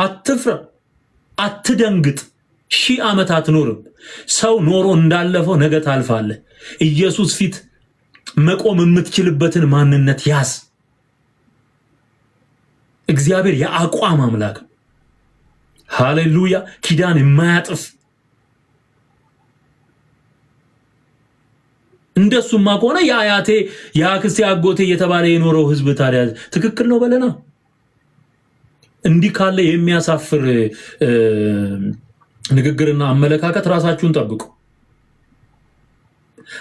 አትፍራ፣ አትደንግጥ። 1000 ዓመት አትኖርም። ሰው ኖሮ እንዳለፈው ነገ ታልፋለህ። ኢየሱስ ፊት መቆም የምትችልበትን ማንነት ያዝ። እግዚአብሔር የአቋም አምላክ፣ ሃሌሉያ፣ ኪዳን የማያጥፍ እንደሱማ ከሆነ የአያቴ የአክስቴ አጎቴ እየተባለ የኖረው ህዝብ ታዲያ ትክክል ነው በለና። እንዲህ ካለ የሚያሳፍር ንግግርና አመለካከት ራሳችሁን ጠብቁ።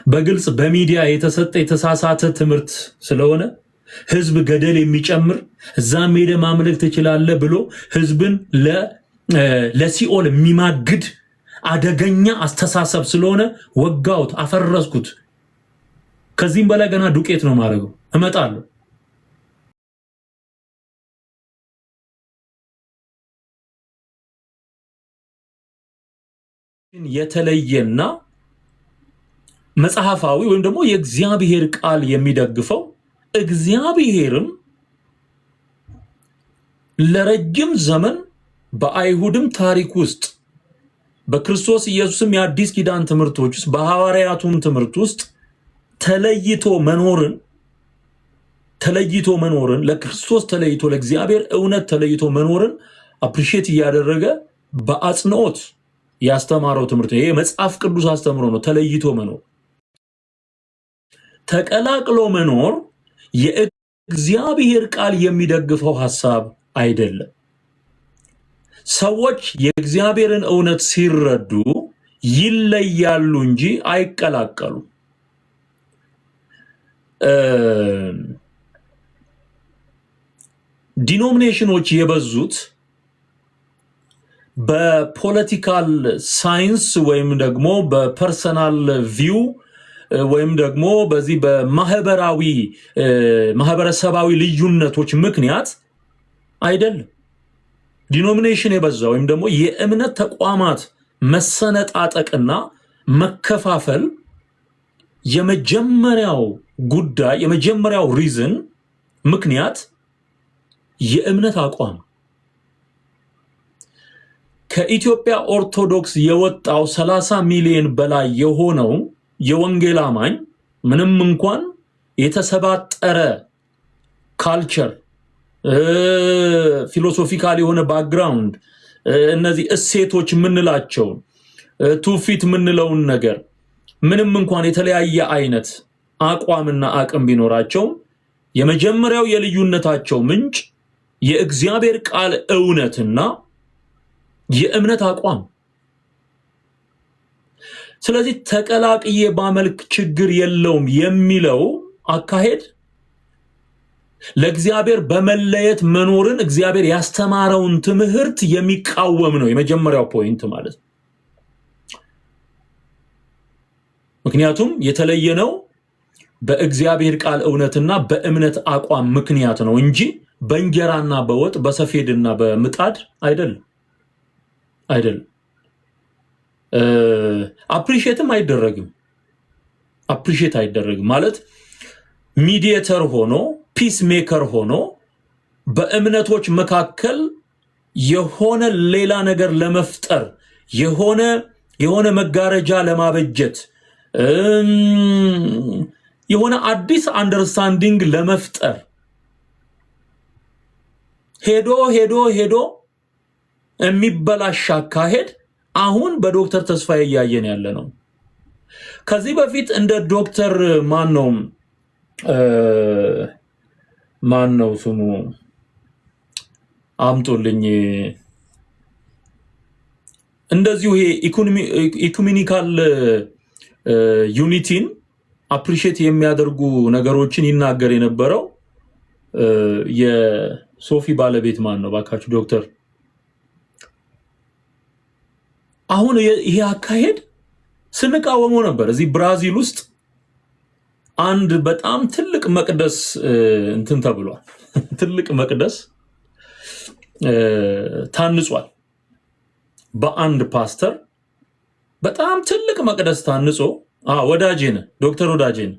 በግልጽ በሚዲያ የተሰጠ የተሳሳተ ትምህርት ስለሆነ ህዝብ ገደል የሚጨምር እዛም ሄደ ማምለክ ትችላለህ ብሎ ህዝብን ለሲኦል የሚማግድ አደገኛ አስተሳሰብ ስለሆነ ወጋውት፣ አፈረስኩት። ከዚህም በላይ ገና ዱቄት ነው ማድረገው። እመጣለሁ። የተለየና መጽሐፋዊ ወይም ደግሞ የእግዚአብሔር ቃል የሚደግፈው እግዚአብሔርም ለረጅም ዘመን በአይሁድም ታሪክ ውስጥ በክርስቶስ ኢየሱስም የአዲስ ኪዳን ትምህርቶች ውስጥ በሐዋርያቱም ትምህርት ውስጥ ተለይቶ መኖርን ለክርስቶስ ተለይቶ ለእግዚአብሔር እውነት ተለይቶ መኖርን አፕሪሺየት እያደረገ በአጽንኦት ያስተማረው ትምህርት ነው። ይሄ መጽሐፍ ቅዱስ አስተምሮ ነው። ተለይቶ መኖር፣ ተቀላቅሎ መኖር የእግዚአብሔር ቃል የሚደግፈው ሐሳብ አይደለም። ሰዎች የእግዚአብሔርን እውነት ሲረዱ ይለያሉ እንጂ አይቀላቀሉም። ዲኖሚኔሽኖች የበዙት በፖለቲካል ሳይንስ ወይም ደግሞ በፐርሰናል ቪው ወይም ደግሞ በዚህ ማህበረሰባዊ ልዩነቶች ምክንያት አይደለም። ዲኖሚኔሽን የበዛ ወይም ደግሞ የእምነት ተቋማት መሰነጣጠቅና መከፋፈል የመጀመሪያው ጉዳይ የመጀመሪያው ሪዝን ምክንያት የእምነት አቋም። ከኢትዮጵያ ኦርቶዶክስ የወጣው 30 ሚሊዮን በላይ የሆነው የወንጌል አማኝ ምንም እንኳን የተሰባጠረ ካልቸር ፊሎሶፊካል የሆነ ባክግራውንድ እነዚህ እሴቶች የምንላቸው ትውፊት የምንለውን ነገር ምንም እንኳን የተለያየ አይነት አቋምና አቅም ቢኖራቸው የመጀመሪያው የልዩነታቸው ምንጭ የእግዚአብሔር ቃል እውነትና የእምነት አቋም። ስለዚህ ተቀላቅዬ ባመልክ ችግር የለውም የሚለው አካሄድ ለእግዚአብሔር በመለየት መኖርን እግዚአብሔር ያስተማረውን ትምህርት የሚቃወም ነው። የመጀመሪያው ፖይንት ማለት ነው። ምክንያቱም የተለየነው በእግዚአብሔር ቃል እውነትና በእምነት አቋም ምክንያት ነው እንጂ በእንጀራና በወጥ በሰፌድና በምጣድ አይደለም። አፕሪሺየትም አይደረግም ማለት ሚዲየተር ሆኖ ፒስ ሜከር ሆኖ በእምነቶች መካከል የሆነ ሌላ ነገር ለመፍጠር የሆነ መጋረጃ ለማበጀት የሆነ አዲስ አንደርስታንዲንግ ለመፍጠር ሄዶ የሚበላሽ አካሄድ አሁን በዶክተር ተስፋዬ እያየን ያለ ነው። ከዚህ በፊት እንደ ዶክተር ማን ነው ስሙ አምጦልኝ እንደዚሁ ይሄ ኢኩሜኒካል ዩኒቲን አፕሪሺየት የሚያደርጉ ነገሮችን ይናገር የነበረው የሶፊ ባለቤት ማን ነው ባካችሁ ዶክተር። አሁን ይሄ አካሄድ ስንቃወመው ነበር። እዚህ ብራዚል ውስጥ አንድ በጣም ትልቅ መቅደስ እንትን ተብሏል። ትልቅ መቅደስ ታንጿል በአንድ ፓስተር። በጣም ትልቅ መቅደስ ታንጾ ወዳጄን ዶክተር ወዳጄን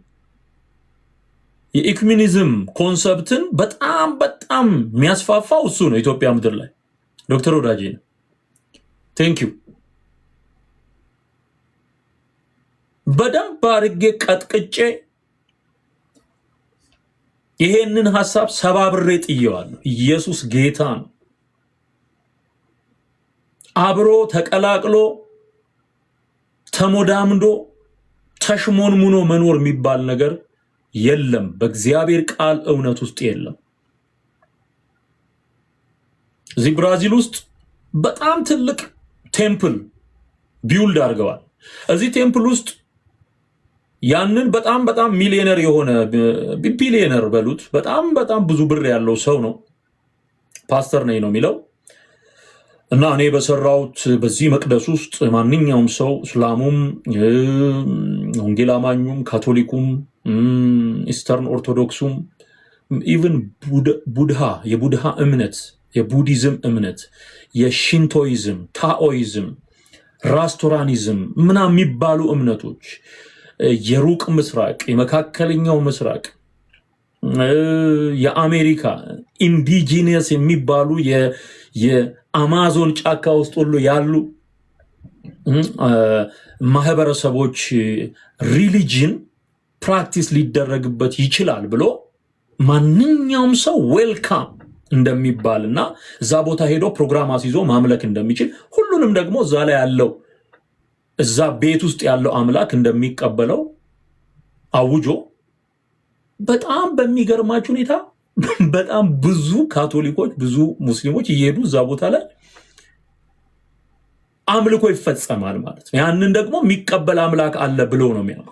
የኢኩሜኒዝም ኮንሰፕትን በጣም የሚያስፋፋው እሱ ነው ኢትዮጵያ ምድር ላይ ዶክተር ወዳጄ ቴንክ ዩ። በደንብ አድርጌ ቀጥቅጬ ይሄንን ሐሳብ ሰባብሬ ጥየዋለሁ። ኢየሱስ ጌታ ነው። አብሮ ተቀላቅሎ ተሞዳምዶ ተሽሞንሙኖ መኖር የሚባል ነገር የለም። በእግዚአብሔር ቃል እውነት ውስጥ የለም። እዚህ ብራዚል ውስጥ በጣም ትልቅ ቴምፕል ቢውልድ አድርገዋል። እዚህ ቴምፕል ውስጥ ያንን በጣም ሚሊዮነር የሆነ ቢሊዮነር በሉት በጣም ብዙ ብር ያለው ሰው ነው። ፓስተር ነኝ ነው የሚለው እና እኔ በሰራውት በዚህ መቅደስ ውስጥ ማንኛውም ሰው እስላሙም፣ ወንጌል አማኙም፣ ካቶሊኩም፣ ኢስተርን ኦርቶዶክሱም ኢቭን ቡድሃ የቡድሃ እምነት፣ የቡዲዝም እምነት፣ የሺንቶይዝም፣ ታኦይዝም፣ ራስቶራኒዝም ምናምን የሚባሉ እምነቶች የሩቅ ምስራቅ፣ የመካከለኛው ምስራቅ፣ የአሜሪካ ኢንዲጂነስ የሚባሉ የአማዞን ጫካ ውስጥ ሁሉ ያሉ ማህበረሰቦች ሪሊጅን ፕራክቲስ ሊደረግበት ይችላል ብሎ ማንኛውም ሰው ዌልካም እንደሚባልና እዛ ቦታ ሄዶ ፕሮግራም አስይዞ ማምለክ እንደሚችል ሁሉንም ደግሞ እዛ ላይ ያለው እዛ ቤት ውስጥ ያለው አምላክ እንደሚቀበለው አውጆ በጣም በሚገርማችሁ ሁኔታ በጣም ብዙ ካቶሊኮች ብዙ ሙስሊሞች እየሄዱ እዛ ቦታ ላይ አምልኮ ይፈጸማል ማለት ነው። ያንን ደግሞ የሚቀበል አምላክ አለ ብሎ ነው የሚያምኑ።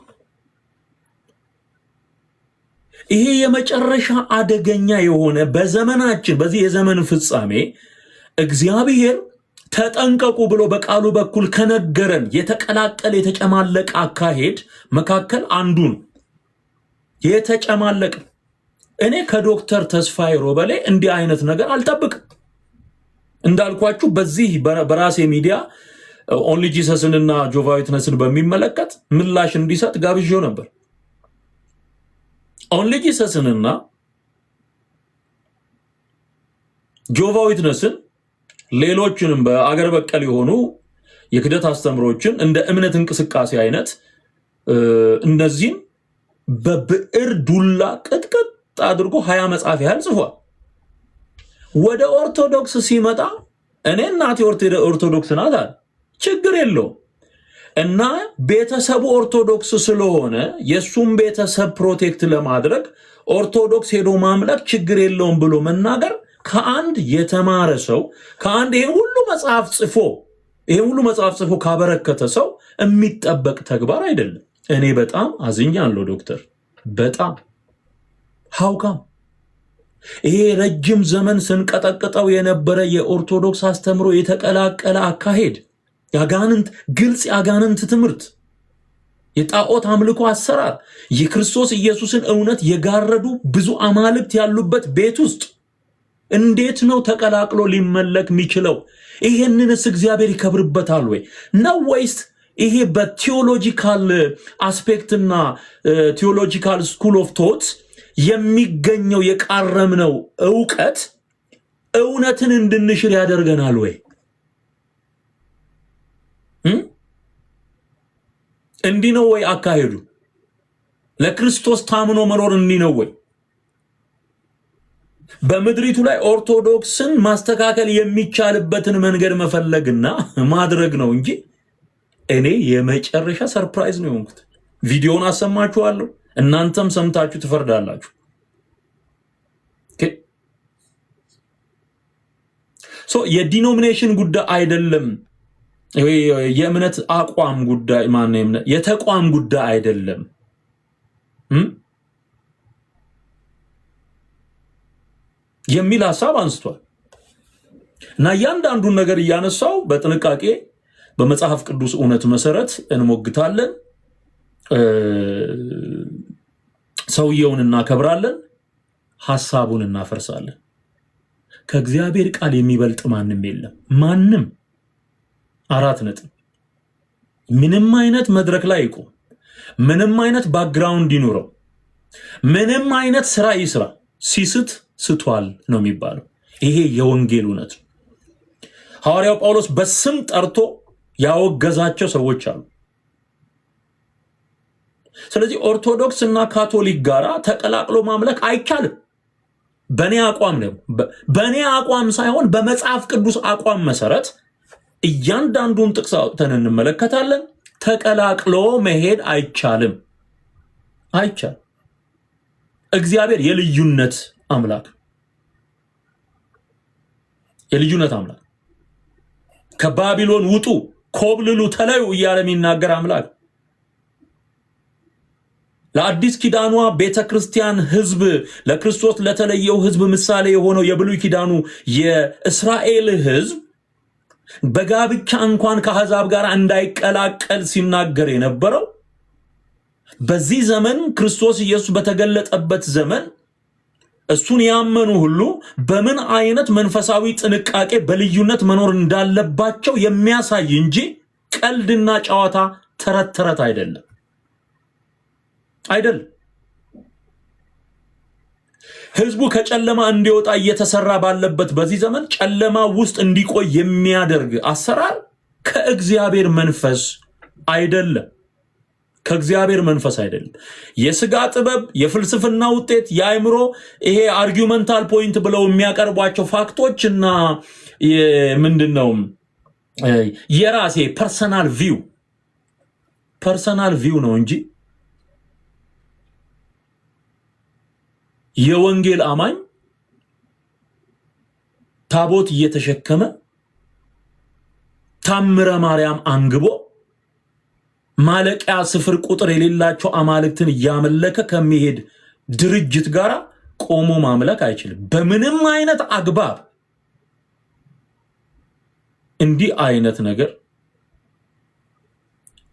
ይሄ የመጨረሻ አደገኛ የሆነ በዘመናችን በዚህ የዘመን ፍጻሜ እግዚአብሔር ተጠንቀቁ ብሎ በቃሉ በኩል ከነገረን የተቀላቀለ የተጨማለቀ አካሄድ መካከል አንዱ ነው። የተጨማለቀ እኔ ከዶክተር ተስፋዬ ሮበሌ እንዲህ አይነት ነገር አልጠብቅም። እንዳልኳችሁ በዚህ በራሴ ሚዲያ ኦንሊ ጂሰስንና ጆቫ ዊትነስን በሚመለከት ምላሽ እንዲሰጥ ጋብዤው ነበር። ኦንሊ ጂሰስንና ጆቫ ዊትነስን ሌሎችንም በአገር በቀል የሆኑ የክደት አስተምሮችን እንደ እምነት እንቅስቃሴ አይነት እነዚህም በብዕር ዱላ ቅጥቅጥ አድርጎ 20 መጽሐፍ ያህል ጽፏል። ወደ ኦርቶዶክስ ሲመጣ እኔ እናቴ ኦርቶዶክስ ናት አለ። ችግር የለውም እና ቤተሰቡ ኦርቶዶክስ ስለሆነ የሱም ቤተሰብ ፕሮቴክት ለማድረግ ኦርቶዶክስ ሄዶ ማምለክ ችግር የለውም ብሎ መናገር ከአንድ የተማረ ሰው ከአንድ ይሄን ሁሉ መጽሐፍ ጽፎ ካበረከተ ሰው የሚጠበቅ ተግባር አይደለም። እኔ በጣም አዝኛለሁ ዶክተር፣ በጣም ሃውካም ይሄ ረጅም ዘመን ስንቀጠቅጠው የነበረ የኦርቶዶክስ አስተምሮ የተቀላቀለ አካሄድ፣ ግልጽ የአጋንንት ትምህርት፣ የጣዖት አምልኮ አሰራር፣ የክርስቶስ ኢየሱስን እውነት የጋረዱ ብዙ አማልክት ያሉበት ቤት ውስጥ እንዴት ነው ተቀላቅሎ ሊመለክ የሚችለው? ይሄንንስ እግዚአብሔር ይከብርበታል ወይ ነው ወይስ ይሄ በቲዮሎጂካል አስፔክትና ቲዮሎጂካል ስኩል ኦፍ ቶት የሚገኘው የቃረምነው ዕውቀት እውነትን እንድንሽር ያደርገናል ወይ? እንዲህ ነው ወይ አካሄዱ? ለክርስቶስ ታምኖ መኖር እንዲህ ነው ወይ? በምድሪቱ ላይ ኦርቶዶክስን ማስተካከል የሚቻልበትን መንገድ መፈለግና ማድረግ ነው እንጂ እኔ የመጨረሻ ሰርፕራይዝ ነው የሆንኩት። ቪዲዮውን አሰማችኋለሁ፣ እናንተም ሰምታችሁ ትፈርዳላችሁ። የዲኖሚኔሽን ጉዳይ አይደለም፣ የእምነት አቋም ጉዳይ የተቋም ጉዳይ አይደለም። የሚል ሐሳብ አንስቷል እና እያንዳንዱን ነገር እያነሳው በጥንቃቄ በመጽሐፍ ቅዱስ እውነት መሰረት እንሞግታለን። ሰውየውን እናከብራለን፣ ሐሳቡን እናፈርሳለን። ከእግዚአብሔር ቃል የሚበልጥ ማንም የለም። ማንም 4 ነጥብ። ምንም አይነት መድረክ ላይ ይቆም፣ ምንም አይነት ባክግራውንድ ይኑረው፣ ምንም አይነት ስራ ይስራ፣ ሲስት ስቷል ነው የሚባለው። ይሄ የወንጌል እውነት ነው። ሐዋርያው ጳውሎስ በስም ጠርቶ ያወገዛቸው ሰዎች አሉ። ስለዚህ ኦርቶዶክስ እና ካቶሊክ ጋራ ተቀላቅሎ ማምለክ አይቻልም። በኔ አቋም ነው፣ በኔ አቋም ሳይሆን በመጽሐፍ ቅዱስ አቋም መሰረት እያንዳንዱን ጥቅስ አውጥተን እንመለከታለን። ተቀላቅሎ መሄድ አይቻልም። እግዚአብሔር የልዩነት አምላክ ከባቢሎን ውጡ፣ ኮብልሉ፣ ተለዩ እያለ የሚናገር አምላክ ለአዲስ ኪዳኗ ቤተክርስቲያን ህዝብ ለክርስቶስ ለተለየው ህዝብ ምሳሌ የሆነው የብሉይ ኪዳኑ የእስራኤል ህዝብ በጋብቻ እንኳን ከአሕዛብ ጋር እንዳይቀላቀል ሲናገር የነበረው በዚህ ዘመን ክርስቶስ ኢየሱስ በተገለጠበት ዘመን እሱን ያመኑ ሁሉ በምን አይነት መንፈሳዊ ጥንቃቄ በልዩነት መኖር እንዳለባቸው የሚያሳይ እንጂ ቀልድና ጨዋታ ተረት አይደለም። ህዝቡ ከጨለማ እንዲወጣ እየተሰራ ባለበት በዚህ ዘመን ጨለማ ውስጥ እንዲቆይ የሚያደርግ አሰራር ከእግዚአብሔር መንፈስ አይደለም። የስጋ ጥበብ፣ የፍልስፍና ውጤት፣ የአእምሮ ይሄ አርጊውመንታል ፖይንት ብለው የሚያቀርቧቸው ፋክቶች እና ምንድነው የራሴ ፐርሰናል ቪው ነው እንጂ የወንጌል አማኝ ታቦት እየተሸከመ ታምረ ማርያም አንግቦ ማለቂያ ስፍር ቁጥር የሌላቸው አማልክትን እያመለከ ከሚሄድ ድርጅት ጋር ቆሞ ማምለክ አይችልም። በምንም አይነት አግባብ እንዲህ አይነት ነገር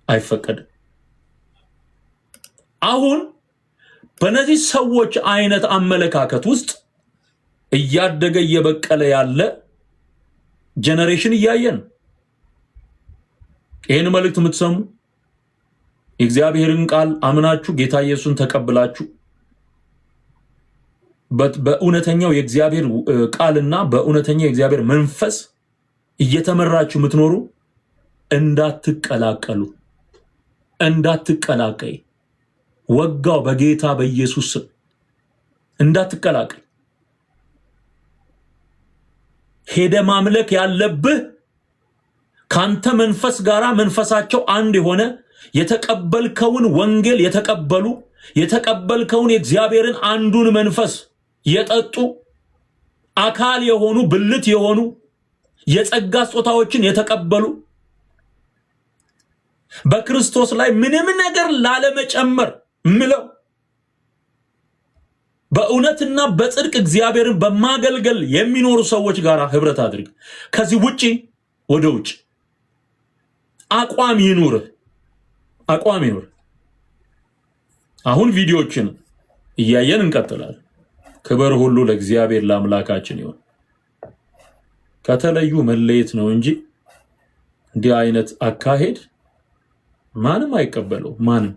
አይፈቀድም። አሁን በነዚህ ሰዎች አይነት አመለካከት ውስጥ እያደገ እየበቀለ ያለ ጀነሬሽን እያየን ይሄን መልእክት የምትሰሙ የእግዚአብሔርን ቃል አምናችሁ ጌታ ኢየሱስን ተቀብላችሁ በእውነተኛው የእግዚአብሔር ቃልና በእውነተኛው የእግዚአብሔር መንፈስ እየተመራችሁ የምትኖሩ እንዳትቀላቀይ ወጋው በጌታ በኢየሱስ ስም እንዳትቀላቀል። ሄደ ማምለክ ያለብህ ካንተ መንፈስ ጋራ መንፈሳቸው አንድ የሆነ የተቀበልከውን ወንጌል የተቀበልከውን የእግዚአብሔርን አንዱን መንፈስ የጠጡ አካል የሆኑ ብልት የሆኑ የጸጋ ስጦታዎችን የተቀበሉ በክርስቶስ ላይ ምንም ነገር ላለመጨመር ምለው በእውነትና በጽድቅ እግዚአብሔርን በማገልገል የሚኖሩ ሰዎች ጋር ህብረት አድርግ። ከዚህ ውጪ ወደ ውጪ አቋም ይኑር። አሁን ቪዲዮዎችን እያየን እንቀጥላለን። ክብር ሁሉ ለእግዚአብሔር ለአምላካችን ይሁን። ከተለዩ መለየት ነው እንጂ እንዲህ አይነት አካሄድ ማንም አይቀበለው። ማንም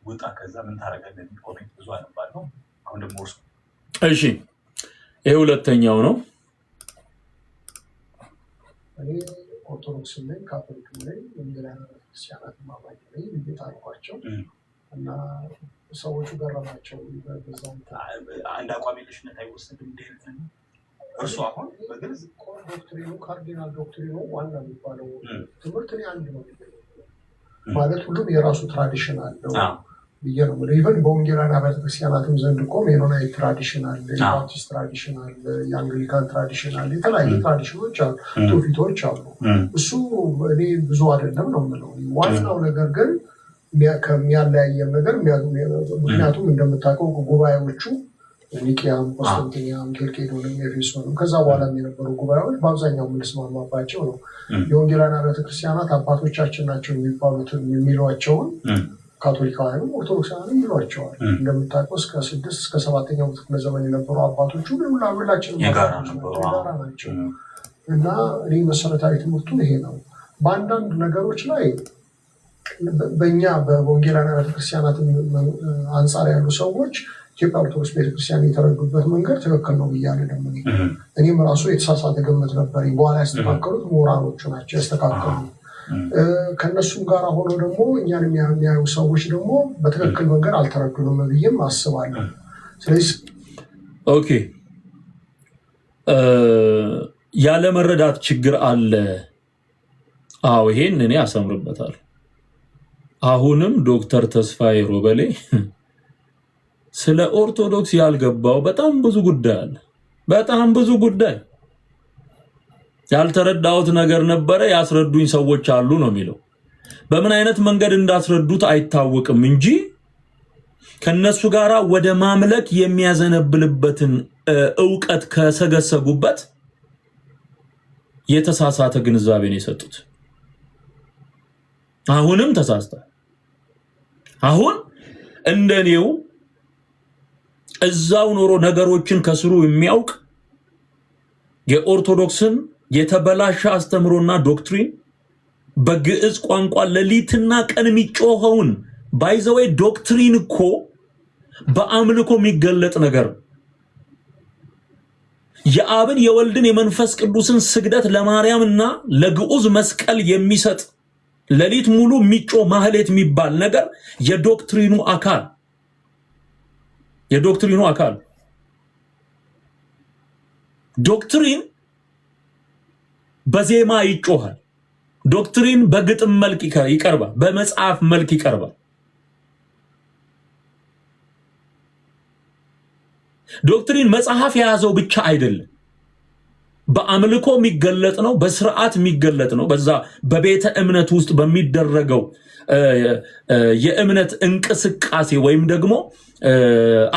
ወጣ ከዛ ምን ታረጋለህ? ኮሜንት ብዙ አነባለሁ። አሁን ደግሞ እሺ፣ ይሄ ሁለተኛው ነው። እኔ ኦርቶዶክስ ላይ ካቶሊክ ላይ ወንጌላውያን ክርስቲያናት ማባይ ላይ እንዴታውቋቸው እና ሰዎቹ ገረማቸው። በዛም አንድ አቋም የለሽነት አይወሰድም እንደዚህ ነው። እርሱ አሁን በግልጽ ዶክትሪኑ ካርዲናል ዶክትሪኑ ዋና የሚባለው ትምህርት ላይ አንድ ነው ማለት ሁሉም የራሱ ትራዲሽን አለው ብዬ ነው። ኢቨን በወንጌላውያን አብያተ ክርስቲያናትም ዘንድ እኮ ሜኖናይት ትራዲሽን አለ፣ የባፕቲስት ትራዲሽን አለ፣ የአንግሊካን ትራዲሽን አለ፣ የተለያዩ ትራዲሽኖች አሉ፣ ትውፊቶች አሉ። እሱ እኔ ብዙ አይደለም ነው የምለው። ዋናው ነገር ግን ከሚያለያየን ነገር ምክንያቱም እንደምታውቀው ጉባኤዎቹ ኒቂያም፣ ቆስጠንጢንያም፣ ኬልቄዶንም፣ ኤፌሶንም ከዛ በኋላ የነበሩ ጉባኤዎች በአብዛኛው የምንስማማባቸው ነው። የወንጌላውያን አብያተ ክርስቲያናት አባቶቻችን ናቸው የሚሏቸውን ካቶሊካውያንም ኦርቶዶክሳውያንም ይሏቸዋል። እንደምታውቀው እስከ 6 እስከ 7ኛው ክፍለ ዘመን የነበሩ አባቶቹ ሁላችንም የጋራ ናቸው እና እኔ መሰረታዊ ትምህርቱ ይሄ ነው። በአንዳንድ ነገሮች ላይ በእኛ በወንጌላውያን አብያተ ክርስቲያናት አንጻር ያሉ ሰዎች ኢትዮጵያ ኦርቶዶክስ ቤተክርስቲያን የተረዱበት መንገድ ትክክል ነው ብያለሁ። ደግሞ እኔም ራሱ የተሳሳተ ግምት ነበር። በኋላ ያስተካከሉት ምሁራኖቹ ናቸው ያስተካከሉ። ከነሱም ጋር ሆኖ ደግሞ እኛን የሚያዩ ሰዎች ደግሞ በትክክል መንገድ አልተረዱንም ብዬም አስባለሁ። ስለዚህ ኦኬ ያለ መረዳት ችግር አለ። አዎ ይሄን እኔ አሰምርበታለሁ። አሁንም ዶክተር ተስፋዬ ሮበሌ ስለ ኦርቶዶክስ ያልገባው በጣም ብዙ ጉዳይ አለ። በጣም ብዙ ጉዳይ ያልተረዳሁት ነገር ነበረ፣ ያስረዱኝ ሰዎች አሉ ነው የሚለው። በምን አይነት መንገድ እንዳስረዱት አይታወቅም እንጂ ከነሱ ጋራ ወደ ማምለክ የሚያዘነብልበትን ዕውቀት ከሰገሰጉበት የተሳሳተ ግንዛቤን የሰጡት። አሁንም ተሳስተዋል። አሁን እንደኔው እዛው ኖሮ ነገሮችን ከስሩ የሚያውቅ የኦርቶዶክስን የተበላሸ አስተምሮና ዶክትሪን በግዕዝ ቋንቋ ሌሊትና ቀን የሚጮኸውን ባይዘዌ ዶክትሪን እኮ በአምልኮ የሚገለጥ ነገር የአብን የወልድን የመንፈስ ቅዱስን ስግደት ለማርያምና ለግዑዝ መስቀል የሚሰጥ ሌሊት ሙሉ የሚጮህ ማህሌት የሚባል ነገር የዶክትሪኑ አካል ዶክትሪን በዜማ ይጮሃል። ዶክትሪን በግጥም መልክ ይቀርባል፣ በመጽሐፍ መልክ ይቀርባል። ዶክትሪን መጽሐፍ የያዘው ብቻ አይደለም፣ በአምልኮ የሚገለጥ ነው፣ በስርዓት የሚገለጥ ነው። በዛ በቤተ እምነት ውስጥ በሚደረገው የእምነት እንቅስቃሴ ወይም ደግሞ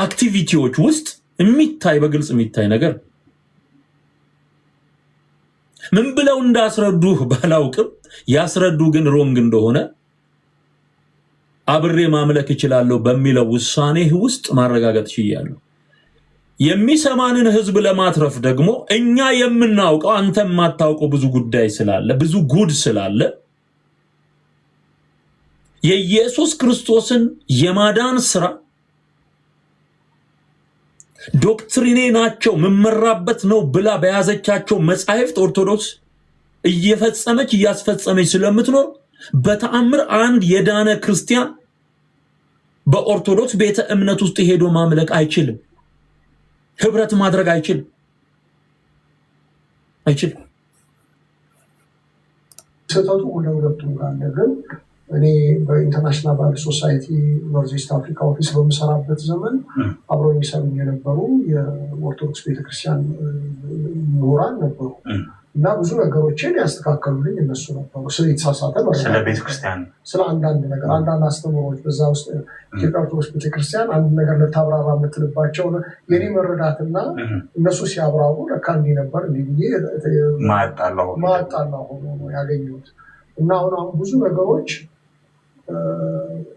አክቲቪቲዎች ውስጥ የሚታይ በግልጽ የሚታይ ነገር። ምን ብለው እንዳስረዱህ ባላውቅም ያስረዱ ግን ሮንግ እንደሆነ አብሬ ማምለክ እችላለሁ በሚለው ውሳኔ ውስጥ ማረጋገጥ ችያለሁ። የሚሰማንን ህዝብ ለማትረፍ ደግሞ እኛ የምናውቀው አንተ የማታውቀው ብዙ ጉዳይ ስላለ ብዙ ጉድ ስላለ የኢየሱስ ክርስቶስን የማዳን ስራ ዶክትሪኔ ናቸው መመራበት ነው ብላ በያዘቻቸው መጻሕፍት ኦርቶዶክስ እየፈጸመች እያስፈጸመች ስለምትኖር በተአምር አንድ የዳነ ክርስቲያን በኦርቶዶክስ ቤተ እምነት ውስጥ ሄዶ ማምለክ አይችልም። ህብረት ማድረግ አይችልም። ስህተቱ ሁለቱም ጋር ግን እኔ በኢንተርናሽናል ባይብል ሶሳይቲ ኖርዝ ኢስት አፍሪካ ኦፊስ በምሰራበት ዘመን አብረው የሚሰሩ የነበሩ የኦርቶዶክስ ቤተክርስቲያን ምሁራን ነበሩ እና ብዙ ነገሮችን ያስተካከሉልኝ እነሱ ነበሩ። የተሳሳተ ስለ ቤተክርስቲያን ስለ አንዳንድ ነገር አንዳንድ አስተምሮች በዛ ውስጥ ኢትዮጵያ ኦርቶዶክስ ቤተክርስቲያን አንድ ነገር ልታብራራ የምትልባቸው የኔ መረዳትና እነሱ ሲያብራሩ ለካ እንዲህ ነበር እንዲህ ማጣላ ሆኖ ነው ያገኘሁት። እና አሁን ብዙ ነገሮች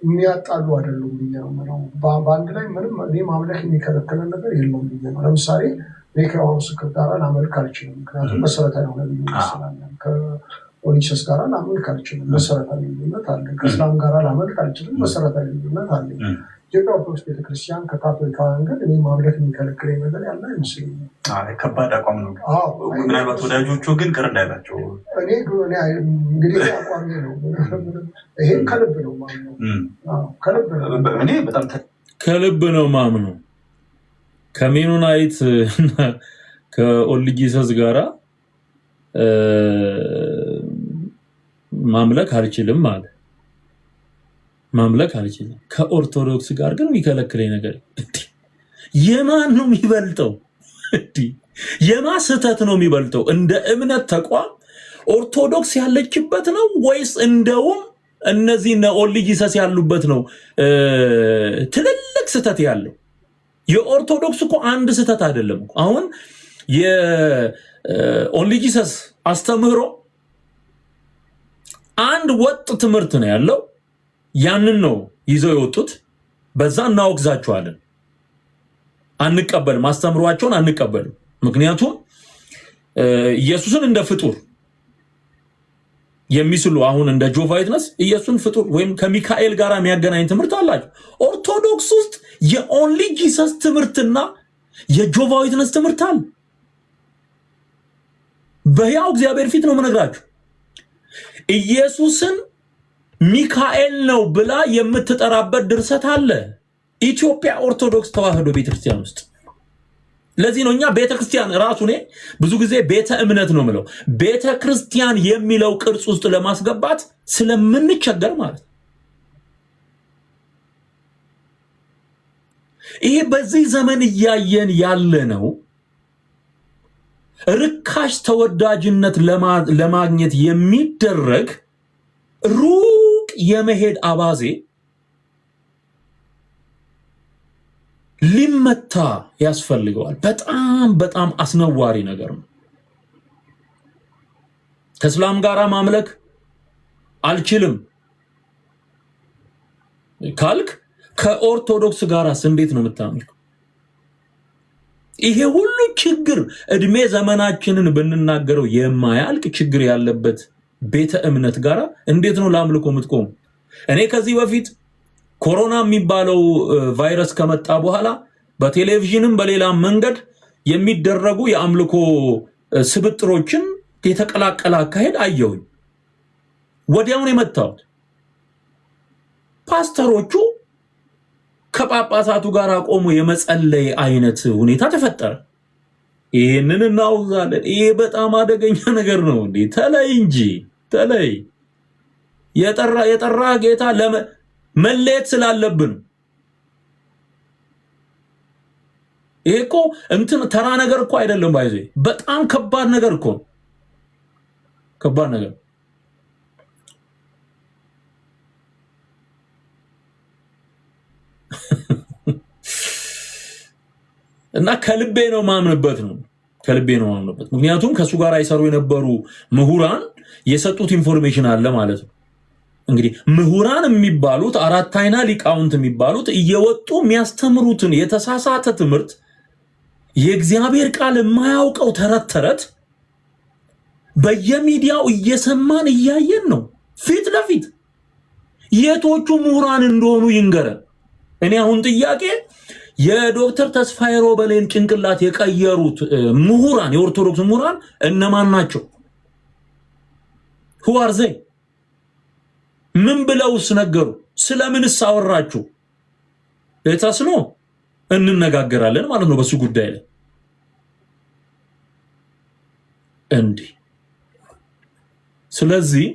የሚያጣሉ አይደሉም ብዬ ነው የምለው። በአንድ ላይ ምንም እኔ ማምለክ የሚከለክለን ነገር የለውም ብዬ ነው። ለምሳሌ እኔ ከዮሐንስ ምስክር ጋር ላመልክ አልችልም፣ ምክንያቱም መሰረታዊ የሆነ ልዩነት ስላለን። ከኦኒቸስ ጋር ላመልክ አልችልም፣ መሰረታዊ ልዩነት አለን። ከእስላም ጋር ላመልክ አልችልም፣ መሰረታዊ ልዩነት አለን። ኢትዮጵያ ኦርቶዶክስ ቤተክርስቲያን ከካቶሊካውያን ግን እኔ ማምለክ የሚከለክለኝ ነገር ያለ አይመስለኝም። ከባድ አቋም ነው። ምናልባት ወዳጆቹ ግን ቅር እንዳይላቸው እንግዲህ አቋሜ ነው። ይሄን ከልብ ነው ማምነው፣ ከልብ ነው ማምነው። ከሜኖናይት እና ከኦልጊሰስ ጋራ ማምለክ አልችልም ማለት ማምለክ አልችልም። ከኦርቶዶክስ ጋር ግን የሚከለክለኝ ነገር የማን ነው የሚበልጠው? የማን ስህተት ነው የሚበልጠው? እንደ እምነት ተቋም ኦርቶዶክስ ያለችበት ነው ወይስ እንደውም እነዚህ ኦልጊሰስ ያሉበት ነው ትልልቅ ስህተት ያለው? የኦርቶዶክስ እኮ አንድ ስህተት አይደለም። አሁን የኦልጊሰስ አስተምህሮ አንድ ወጥ ትምህርት ነው ያለው። ያንን ነው ይዘው የወጡት። በዛ እናወግዛቸዋለን፣ አንቀበልም፣ አስተምሯቸውን አንቀበልም። ምክንያቱም ኢየሱስን እንደ ፍጡር የሚስሉ አሁን እንደ ጆቫ ዊትነስ ኢየሱስን ፍጡር ወይም ከሚካኤል ጋር የሚያገናኝ ትምህርት አላቸው። ኦርቶዶክስ ውስጥ የኦንሊ ጂሰስ ትምህርትና የጆቫ ዊትነስ ትምህርት አለ። በያው እግዚአብሔር ፊት ነው የምነግራችሁ። ኢየሱስን ሚካኤል ነው ብላ የምትጠራበት ድርሰት አለ ኢትዮጵያ ኦርቶዶክስ ተዋህዶ ቤተክርስቲያን ውስጥ። ለዚህ ነው እኛ ቤተክርስቲያን ራሱ እኔ ብዙ ጊዜ ቤተ እምነት ነው የምለው። ቤተክርስቲያን የሚለው ቅርጽ ውስጥ ለማስገባት ስለምንቸገር ማለት ነው። ይሄ በዚህ ዘመን እያየን ያለ ነው። ርካሽ ተወዳጅነት ለማግኘት የሚደረግ ሩቅ የመሄድ አባዜ ሊመታ ያስፈልገዋል። በጣም በጣም አስነዋሪ ነገር ነው። ከእስላም ጋር ማምለክ አልችልም ካልክ ከኦርቶዶክስ ጋራስ እንዴት ነው የምታመልከው? ይሄ ሁሉ ችግር እድሜ ዘመናችንን ብንናገረው የማያልቅ ችግር ያለበት ቤተ እምነት ጋራ እንዴት ነው ለአምልኮ የምትቆሙ? እኔ ከዚህ በፊት ኮሮና የሚባለው ቫይረስ ከመጣ በኋላ በቴሌቪዥንም በሌላ መንገድ የሚደረጉ የአምልኮ ስብጥሮችን የተቀላቀለ አካሄድ አየሁኝ። ወዲያውን የመታሁት ፓስተሮቹ ከጳጳሳቱ ጋር ቆሞ የመጸለይ አይነት ሁኔታ ተፈጠረ። ይሄንን እናውዛለን። ይሄ በጣም አደገኛ ነገር ነው እንዴ! ተለይ እንጂ ተለይ። የጠራ ጌታ መለየት ስላለብን ይሄ እኮ እንትን ተራ ነገር እኮ አይደለም። ባይዘ በጣም ከባድ ነገር እኮ ከባድ ነገር። እና ከልቤ ነው ማምንበት ነው ከልቤ ነው ማምንበት። ምክንያቱም ከሱ ጋር አይሰሩ የነበሩ ምሁራን የሰጡት ኢንፎርሜሽን አለ ማለት ነው። እንግዲህ ምሁራን የሚባሉት አራት አይና ሊቃውንት የሚባሉት እየወጡ የሚያስተምሩትን የተሳሳተ ትምህርት የእግዚአብሔር ቃል የማያውቀው ተረት በየሚዲያው እየሰማን እያየን ነው ፊት ለፊት። የቶቹ ምሁራን እንደሆኑ ይንገረን። እኔ አሁን ጥያቄ የዶክተር ተስፋዬ ሮበሌን ጭንቅላት የቀየሩት ምሁራን የኦርቶዶክስ ምሁራን እነማን ናቸው? who are they? ምን ብለውስ ነገሩ? ስለምንስ አወራችሁ? ለታስኖ እንነጋገራለን ማለት ነው በሱ ጉዳይ ላይ እንዴ። ስለዚህ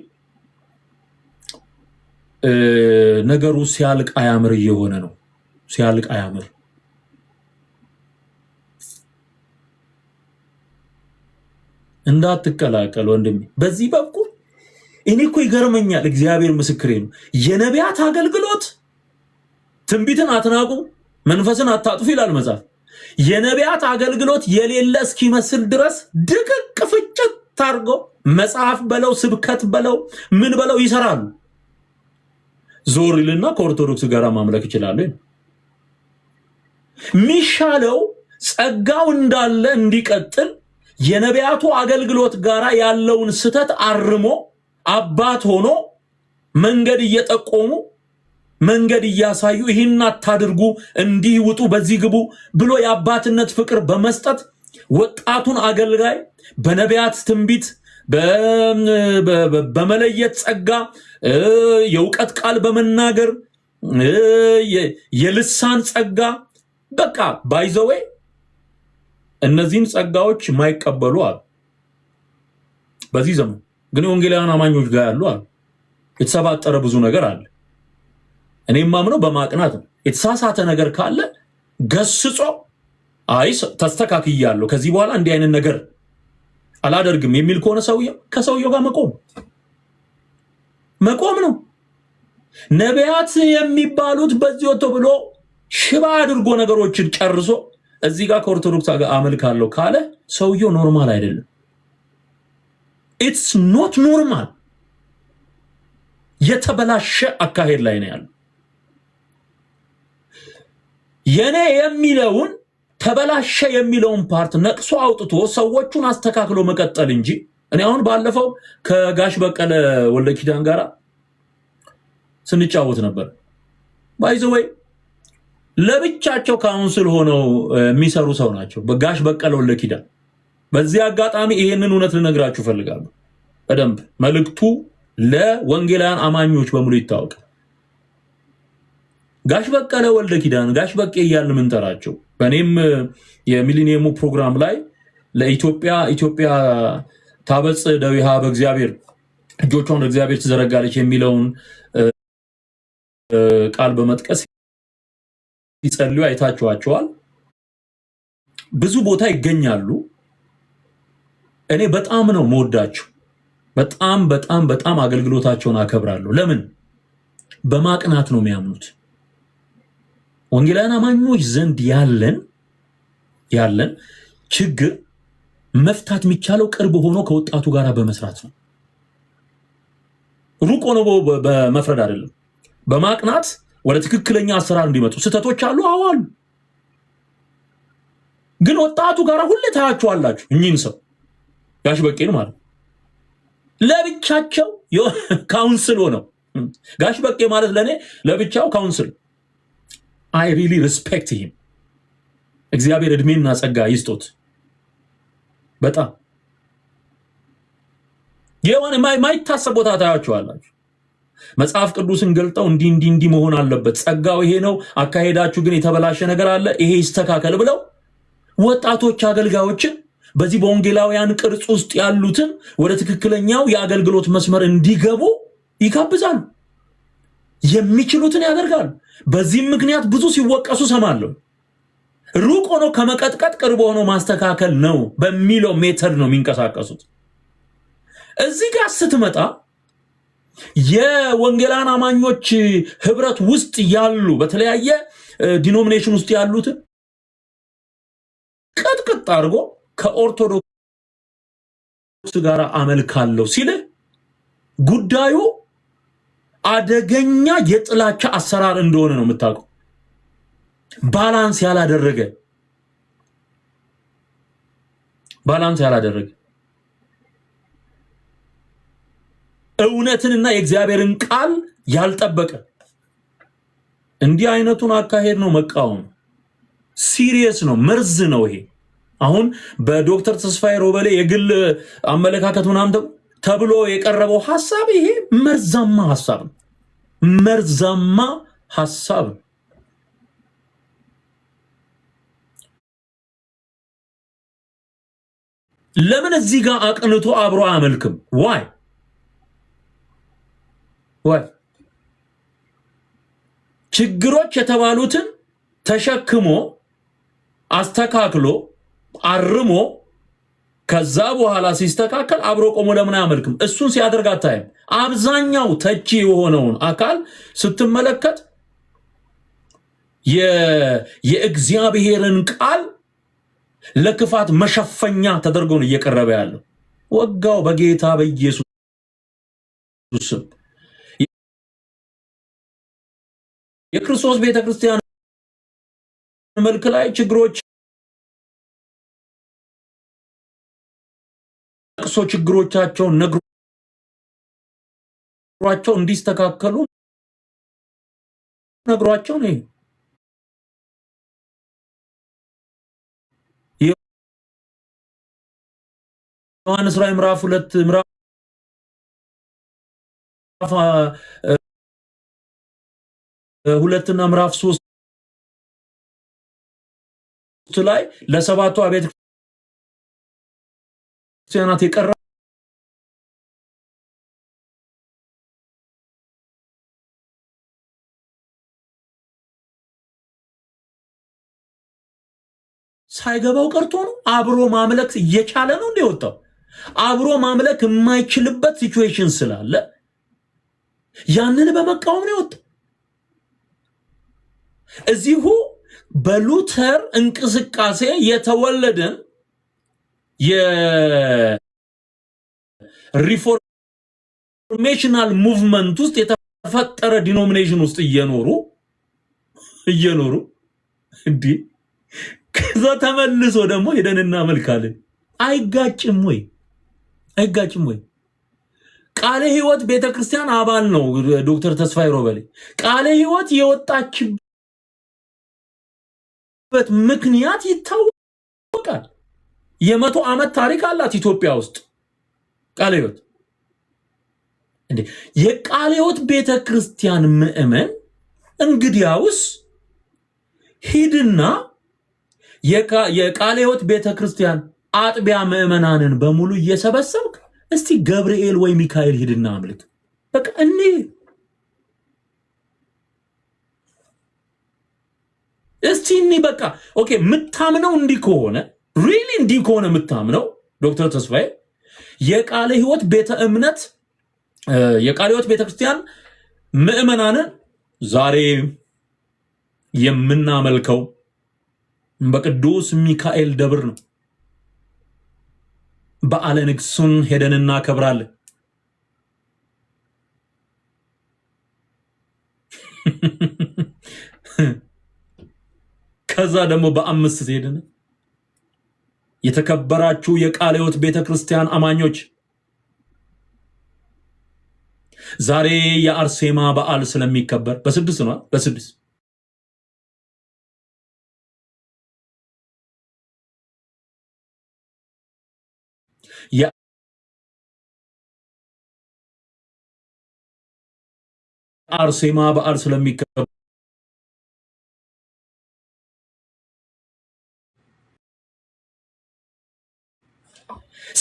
ነገሩ ሲያልቅ አያምር እየሆነ ነው። ሲያልቅ አያምር። እንዳትቀላቀል ወንድሜ። በዚህ በኩል እኔ እኮ ይገርመኛል። እግዚአብሔር ምስክሬ ነው። የነቢያት አገልግሎት ትንቢትን አትናቁ መንፈስን አታጥፉ ይላል መጽሐፍ። የነቢያት አገልግሎት የሌለ እስኪመስል ድረስ ድቅቅ ፍጭት ታርጎ መጽሐፍ በለው ስብከት በለው ምን በለው ይሰራሉ። ዞር ይልና ከኦርቶዶክስ ጋር ማምለክ ይችላሉ። ሚሻለው ጸጋው እንዳለ እንዲቀጥል የነቢያቱ አገልግሎት ጋራ ያለውን ስተት አርሞ አባት ሆኖ መንገድ እየጠቆሙ መንገድ እያሳዩ ይህን አታድርጉ እንዲህ ውጡ በዚህ ግቡ ብሎ የአባትነት ፍቅር በመስጠት ወጣቱን አገልጋይ በነቢያት ትንቢት በመለየት ጸጋ የእውቀት ቃል በመናገር የልሳን ጸጋ በቃ ባይዘዌ እነዚህን ጸጋዎች ማይቀበሉ አሉ። በዚህ ዘመን ግን ወንጌላውያን አማኞች ጋር ያሉ አሉ። የተሰባጠረ ብዙ ነገር አለ። እኔም ማምነው በማቅናት ነው። የተሳሳተ ነገር ካለ ገስጾ አይ ተስተካክያለሁ ከዚህ በኋላ እንዲህ አይነት ነገር አላደርግም የሚል ከሆነ ከሰውየው ጋር መቆም ነው። ነቢያት የሚባሉት በዚህ ወጥቶ ብሎ ሽባ አድርጎ ነገሮችን ጨርሶ እዚህ ጋር ከኦርቶዶክስ ጋር አመልካለሁ ካለ ሰውየው ኖርማል አይደለም። ኢትስ ኖት ኖርማል። የተበላሸ አካሄድ ላይ ነው ያለው። የኔ የሚለውን ተበላሸ የሚለውን ፓርት ነቅሶ አውጥቶ ሰዎቹን አስተካክሎ መቀጠል እንጂ እኔ አሁን ባለፈው ከጋሽ በቀለ ወልደ ኪዳን ጋር ስንጫወት ነበር። ባይዘወይ ለብቻቸው ካውንስል ሆነው የሚሰሩ ሰው ናቸው በጋሽ በቀለ ወልደ ኪዳን። በዚህ አጋጣሚ ይሄንን እውነት ልነግራችሁ ፈልጋለሁ። በደንብ መልእክቱ ለወንጌላውያን አማኞች በሙሉ ይታወቅ። ጋሽ በቀለ ወልደ ኪዳን ጋሽ በቄ እያልን ምንጠራቸው በእኔም የሚሊኒየሙ ፕሮግራም ላይ ለኢትዮጵያ ታበጽ ደዊሃ በእግዚአብሔር እጆቿን ለእግዚአብሔር ትዘረጋለች የሚለውን ቃል በመጥቀስ ይጸልዩ አይታችኋቸዋል። ብዙ ቦታ ይገኛሉ። እኔ በጣም ነው መወዳቸው። በጣም በጣም በጣም አገልግሎታቸውን አከብራለሁ። ለምን? በማቅናት ነው የሚያምኑት። ወንጌላውያን አማኞች ዘንድ ያለን ችግር መፍታት የሚቻለው ቅርብ ሆኖ ከወጣቱ ጋር በመስራት ነው። ሩቅ ሆኖ በመፍረድ አይደለም። በማቅናት ወደ ትክክለኛ አሰራር እንዲመጡ ስህተቶች አሉ፣ አዋሉ። ግን ወጣቱ ጋር ሁሌ ታያቸዋላችሁ። እኚህን ሰው ጋሽ በቄን ማለት ለብቻቸው ካውንስል ሆነው ጋሽ በቄ ማለት ለኔ ለብቻው ካውንስል I really respect him። እግዚአብሔር እድሜና ጸጋ ይስጦት። በጣም የሆነ ማይታሰብ ቦታ ታያቸዋላችሁ። መጽሐፍ ቅዱስን ገልጠው እንዲህ መሆን አለበት፣ ጸጋው ይሄ ነው፣ አካሄዳችሁ ግን የተበላሸ ነገር አለ፣ ይሄ ይስተካከል ብለው ወጣቶች አገልጋዮችን በዚህ በወንጌላውያን ቅርጽ ውስጥ ያሉትን ወደ ትክክለኛው የአገልግሎት መስመር እንዲገቡ ይጋብዛሉ። የሚችሉትን ያደርጋሉ። በዚህም ምክንያት ብዙ ሲወቀሱ ሰማለሁ። ሩቅ ሆኖ ከመቀጥቀጥ ቅርብ ሆኖ ማስተካከል ነው በሚለው ሜተድ ነው የሚንቀሳቀሱት። እዚህ ጋር ስትመጣ የወንጌላውያን አማኞች ህብረት ውስጥ ያሉ በተለያየ ዲኖሚኔሽን ውስጥ ያሉትን ቅጥቅጥ አድርጎ ከኦርቶዶክስ ጋር አመልካለሁ ሲል ጉዳዩ አደገኛ የጥላቻ አሰራር እንደሆነ ነው የምታውቀው። ባላንስ ያላደረገ እውነትንና የእግዚአብሔርን ቃል ያልጠበቀ እንዲህ አይነቱን አካሄድ ነው መቃወም። ሲሪየስ ነው፣ መርዝ ነው ይሄ። አሁን በዶክተር ተስፋዬ ሮበሌ የግል አመለካከት ምናምን ተብሎ የቀረበው ሐሳብ ይሄ መርዛማ ሐሳብ ነው። ለምን እዚህ ጋር አቅንቶ አብሮ አያመልክም? ዋይ ችግሮች የተባሉትን ተሸክሞ አስተካክሎ አርሞ ከዛ በኋላ ሲስተካከል አብሮ ቆሞ ለምን አያመልክም? እሱን ሲያደርግ አታይም። አብዛኛው ተቺ የሆነውን አካል ስትመለከት የእግዚአብሔርን ቃል ለክፋት መሸፈኛ ተደርጎ ነው እየቀረበ ያለው። ወጋው በጌታ በኢየሱስ ስም። የክርስቶስ ቤተክርስቲያን መልክ ላይ ችግሮች ችግሮቻቸውን ነግሯቸው እንዲስተካከሉ ነግሯቸው ነው። ዮሐንስ ራዕይ ምዕራፍ 2 ምዕራፍ 2 እና ምዕራፍ 3 ላይ ለሰባቱ አብያተ ክርስቲያናት የቀረ ሳይገባው ቀርቶ ነው። አብሮ ማምለክ እየቻለ ነው እንደወጣው። አብሮ ማምለክ የማይችልበት ሲቹዌሽን ስላለ ያንን በመቃወም ነው የወጣው። እዚሁ በሉተር እንቅስቃሴ የተወለደን የሪፎርሜሽናል ሙቭመንት ውስጥ የተፈጠረ ዲኖሚኔሽን ውስጥ እየኖሩ እንዲህ ከዛ ተመልሶ ደግሞ ሄደን እናመልካለን። አይጋጭም ወይ? አይጋጭም ወይ? ቃለ ሕይወት ቤተክርስቲያን አባል ነው ዶክተር ተስፋዬ ሮበሌ። ቃለ ሕይወት የወጣችበት ምክንያት ይታወቃል። የ100 ዓመት ታሪክ አላት ኢትዮጵያ ውስጥ ቃለ ሕይወት። እንዴ የቃለ ሕይወት ቤተክርስቲያን ምእመን እንግዲያውስ ሂድና የቃለ ሕይወት ቤተክርስቲያን አጥቢያ ምእመናንን በሙሉ እየሰበሰብክ እስቲ ገብርኤል ወይ ሚካኤል ሂድና አምልክ። በቃ እስቲ በቃ ኦኬ። ምታምነው እንዲህ ከሆነ ሪሊ እንዲህ ከሆነ ምታምነው ዶክተር ተስፋዬ የቃለ ሕይወት ቤተ እምነት የቃለ ሕይወት ቤተክርስቲያን ምእመናንን ዛሬ የምናመልከው በቅዱስ ሚካኤል ደብር ነው፣ በዓለ ንግሱን ሄደን እናከብራለን። ከዛ ደግሞ በ5 ሄደን የተከበራችሁ የቃለ ሕይወት ቤተክርስቲያን አማኞች ዛሬ የአርሴማ በዓል ስለሚከበር በ6 ነው በ6 የአርሴማ በዓል ስለሚከበር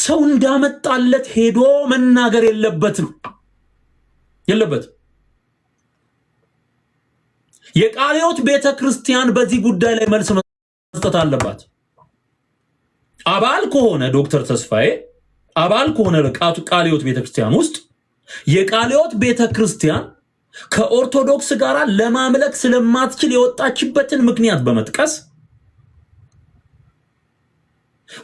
ሰው እንዳመጣለት ሄዶ መናገር የለበትም። የቃለ ሕይወት ቤተክርስቲያን በዚህ ጉዳይ ላይ መልስ መስጠት አለባት። አባል ከሆነ ዶክተር ተስፋዬ አባል ከሆነ ቃለ ሕይወት ቤተክርስቲያን ውስጥ የቃለ ሕይወት ቤተክርስቲያን ከኦርቶዶክስ ጋር ለማምለክ ስለማትችል የወጣችበትን ምክንያት በመጥቀስ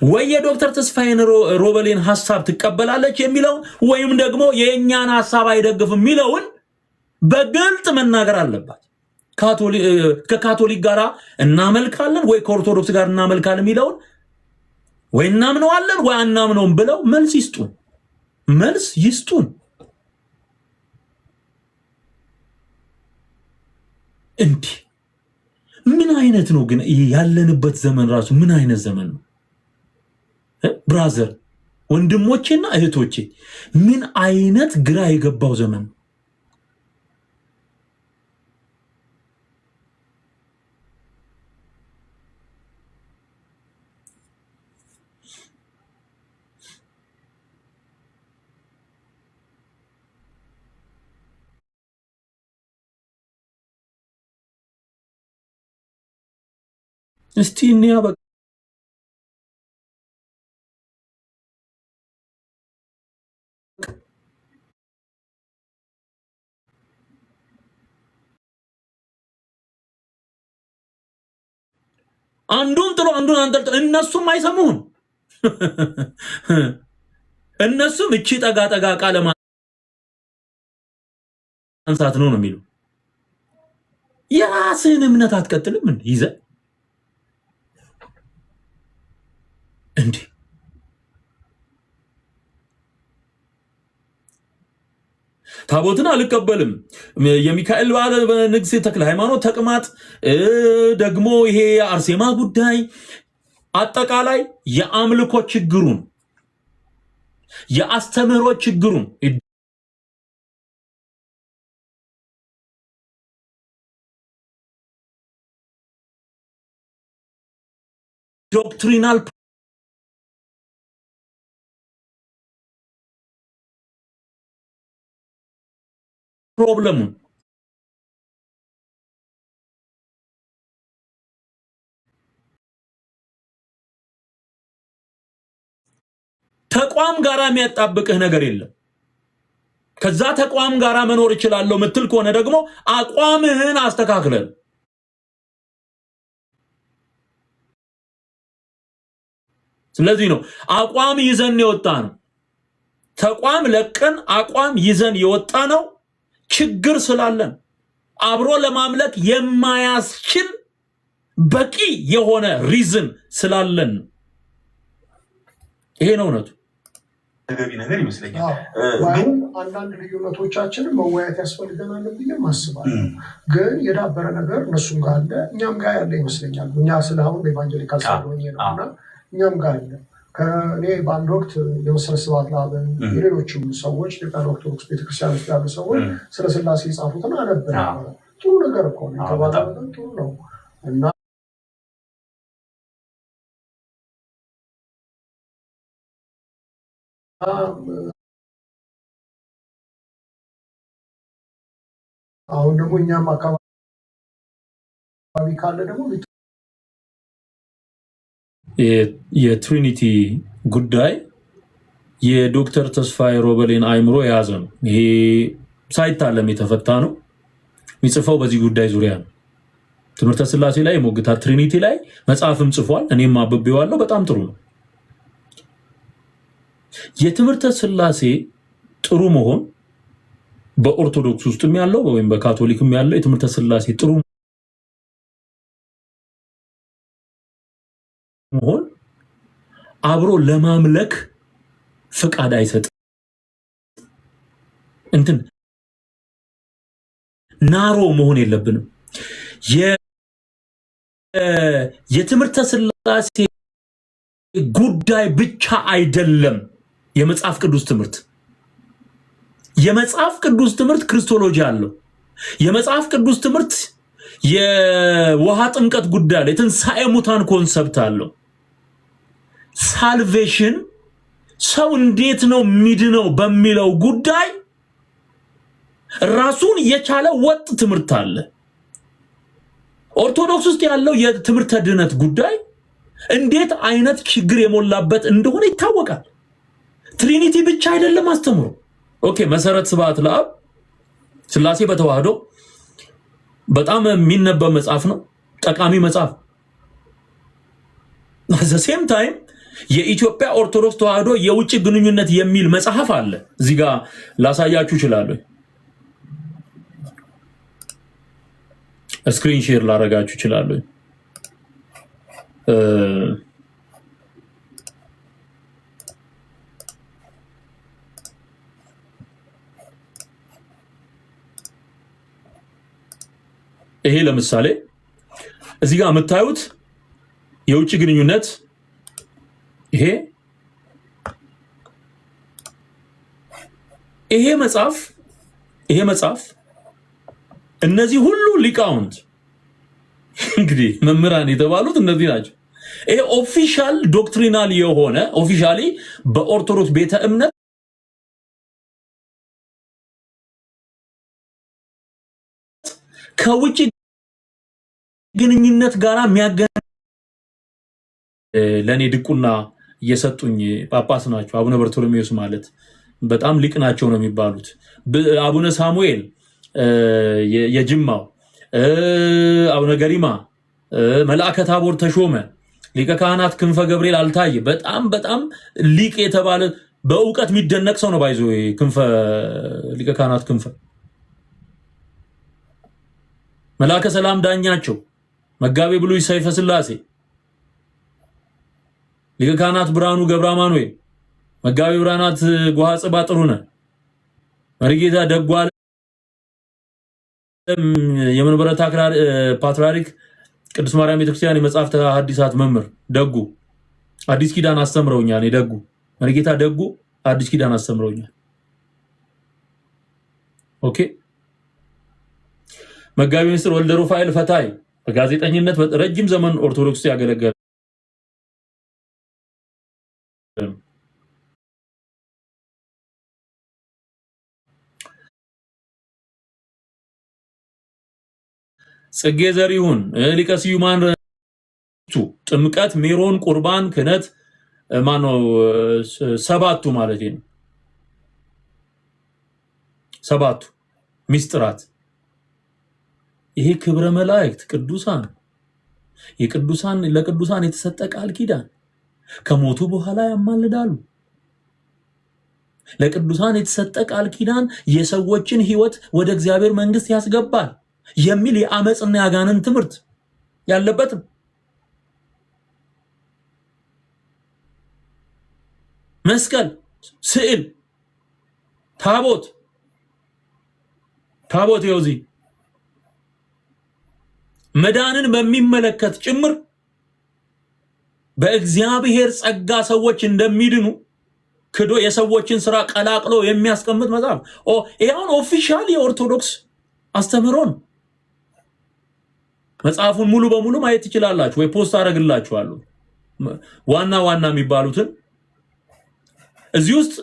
ወይ የዶክተር ተስፋዬን ሮበሌን ሐሳብ ትቀበላለች የሚለውን ወይም ደግሞ የኛን ሐሳብ አይደግፍም የሚለውን በግልጽ መናገር አለባት። ከካቶሊክ ጋር እናመልካለን ወይ ከኦርቶዶክስ ጋር እናመልካለን የሚለውን ወይ እናምነዋለን ወይ አናምነውም ብለው መልስ ይስጡን። እንዲህ ምን አይነት ነው ግን ያለንበት ዘመን? ራሱ ምን አይነት ዘመን ነው? ብራዘር ወንድሞቼና እህቶቼ ምን አይነት ግራ የገባው ዘመን ነው? እስቲ እንያ በቃ አንዱን ጥሎ አንዱን አንጠልጥሎ እነሱም አይሰሙም። እነሱም እቺ ጠጋ ቃለ ማንሳት ነው የሚሉ የራስህን እምነት አትቀጥልም ይዘህ እንዴ? ታቦትን አልቀበልም፣ የሚካኤል በዓለ ንግስ፣ ተክለ ሃይማኖት፣ ተቅማጥ፣ ደግሞ ይሄ አርሴማ ጉዳይ አጠቃላይ የአምልኮ ችግሩን የአስተምህሮ ችግሩን ዶክትሪናል ፕሮብለሙን ተቋም ጋራ የሚያጣብቅህ ነገር የለም። ከዛ ተቋም ጋራ መኖር ይችላል ምትል ከሆነ ደግሞ አቋምህን አስተካክለን። ስለዚህ ነው አቋም ይዘን የወጣ ነው። ተቋም ለቀን አቋም ይዘን የወጣ ነው። ችግር ስላለን አብሮ ለማምለክ የማያስችል በቂ የሆነ ሪዝን ስላለን ይሄ ነው እውነቱ። ተገቢ ነገር ይመስለኛል። ግን አንዳንድ ልዩነቶቻችንን መወያየት ያስፈልገናል ብዬ አስባለሁ። ግን የዳበረ ነገር እነሱም ጋር አለ፣ እኛም ጋር ያለ ይመስለኛል። እኛ ስለ አሁን ኤቫንጀሊካል ሳይሆን ነው እና እኛም ጋር አለ። ከእኔ በአንድ ወቅት የመሰረት ስብሐት ለአብን የሌሎችም ሰዎች ኢትዮጵያን ኦርቶዶክስ ቤተክርስቲያን ውስጥ ያሉ ሰዎች ስለ ስላሴ የጻፉትን አነብን። ጥሩ ነገር እኮ ነው የተባለ ነገር ጥሩ ነው እና አሁን ደግሞ እኛም አካባቢ ካለ ደግሞ የትሪኒቲ ጉዳይ የዶክተር ተስፋዬ ሮበሌን አይምሮ የያዘ ነው። ይሄ ሳይታለም የተፈታ ነው። የሚጽፈው በዚህ ጉዳይ ዙሪያ ነው። ትምህርተ ስላሴ ላይ ሞግታ ትሪኒቲ ላይ መጽሐፍም ጽፏል። እኔም አብቤዋለሁ። በጣም ጥሩ ነው። የትምህርተ ስላሴ ጥሩ መሆን በኦርቶዶክስ ውስጥም ያለው ወይም በካቶሊክም ያለው የትምህርተ ስላሴ ጥሩ መሆን አብሮ ለማምለክ ፍቃድ አይሰጥም። እንትን ናሮ መሆን የለብንም። የትምህርተ ስላሴ ጉዳይ ብቻ አይደለም የመጽሐፍ ቅዱስ ትምህርት። የመጽሐፍ ቅዱስ ትምህርት ክርስቶሎጂ አለው። የመጽሐፍ ቅዱስ ትምህርት የውሃ ጥምቀት ጉዳይ አለ። የትንሣኤ ሙታን ኮንሰፕት አለው። ሳልቬሽን ሰው እንዴት ነው ሚድነው በሚለው ጉዳይ ራሱን የቻለ ወጥ ትምህርት አለ። ኦርቶዶክስ ውስጥ ያለው የትምህርተ ድነት ጉዳይ እንዴት አይነት ችግር የሞላበት እንደሆነ ይታወቃል። ትሪኒቲ ብቻ አይደለም አስተምሮ። ኦኬ መሰረት ስብሐት ለአብ ስላሴ በተዋህዶ በጣም የሚነበብ መጽሐፍ ነው፣ ጠቃሚ መጽሐፍ። at the same time የኢትዮጵያ ኦርቶዶክስ ተዋህዶ የውጭ ግንኙነት የሚል መጽሐፍ አለ። እዚህ ጋር ላሳያችሁ እችላለሁ። ስክሪን ሼር ላረጋችሁ እችላለሁ። ይሄ ለምሳሌ እዚህ ጋር የምታዩት የውጭ ግንኙነት ይሄ መጽሐፍ እነዚህ ሁሉ ሊቃውንት እንግዲህ መምህራን የተባሉት እነዚህ ናቸው። ይሄ ኦፊሻል ዶክትሪናል የሆነ ኦፊሻሊ በኦርቶዶክስ ቤተ እምነት ከውጭ ግንኙነት ጋር የሚያገናኝ ለኔ ድቁና እየሰጡኝ ጳጳስ ናቸው። አቡነ በርቶሎሜዎስ ማለት በጣም ሊቅ ናቸው ነው የሚባሉት። አቡነ ሳሙኤል የጅማው፣ አቡነ ገሪማ፣ መልአከ ታቦር ተሾመ፣ ሊቀ ካህናት ክንፈ ገብርኤል አልታየ በጣም ሊቅ የተባለ በእውቀት የሚደነቅ ሰው ነው። ባይዞ ክንፈ ሊቀ ካህናት ክንፈ፣ መልአከ ሰላም ዳኛቸው፣ መጋቤ ብሉይ ሰይፈ ስላሴ፣ ሊቀ ካህናት ብርሃኑ ገብረ አማኑኤል፣ መጋቤ ብርሃናት ጓሃ ጽባ ጥሩነ፣ መሪጌታ ደጉ ዓለም የመንበረ ፓትርያርክ ቅዱስ ማርያም ቤተክርስቲያን የመጽሐፍተ ሐዲሳት መምህር ደጉ አዲስ ኪዳን አስተምረውኛል። ደጉ መሪጌታ ደጉ አዲስ ኪዳን አስተምረውኛል። ኦኬ መጋቤ ሚኒስትር ወልደ ሩፋኤል ፈታይ በጋዜጠኝነት ረጅም ዘመን ኦርቶዶክስ ያገለገለ ጽጌ ዘሪሁን፣ ሊቀ ስዩማን፣ ጥምቀት፣ ሜሮን፣ ቁርባን፣ ክህነት ማነው ሰባቱ ማለት ነው። ሰባቱ ሚስጥራት ይሄ ክብረ መላእክት ቅዱሳን ለቅዱሳን የተሰጠ ቃል ኪዳን ከሞቱ በኋላ ያማልዳሉ። ለቅዱሳን የተሰጠ ቃል ኪዳን የሰዎችን ሕይወት ወደ እግዚአብሔር መንግስት ያስገባል የሚል የአመጽና ያጋንን ትምህርት ያለበት መስቀል ስዕል ታቦት ይወዚ መዳንን በሚመለከት ጭምር በእግዚአብሔር ጸጋ ሰዎች እንደሚድኑ ክዶ የሰዎችን ስራ ቀላቅሎ የሚያስቀምጥ መጽሐፍ ይሄውን ኦፊሻል የኦርቶዶክስ አስተምህሮን መጽሐፉን ሙሉ በሙሉ ማየት ትችላላችሁ ወይ ፖስት አደርግላችኋለሁ ዋና የሚባሉትን እዚህ ውስጥ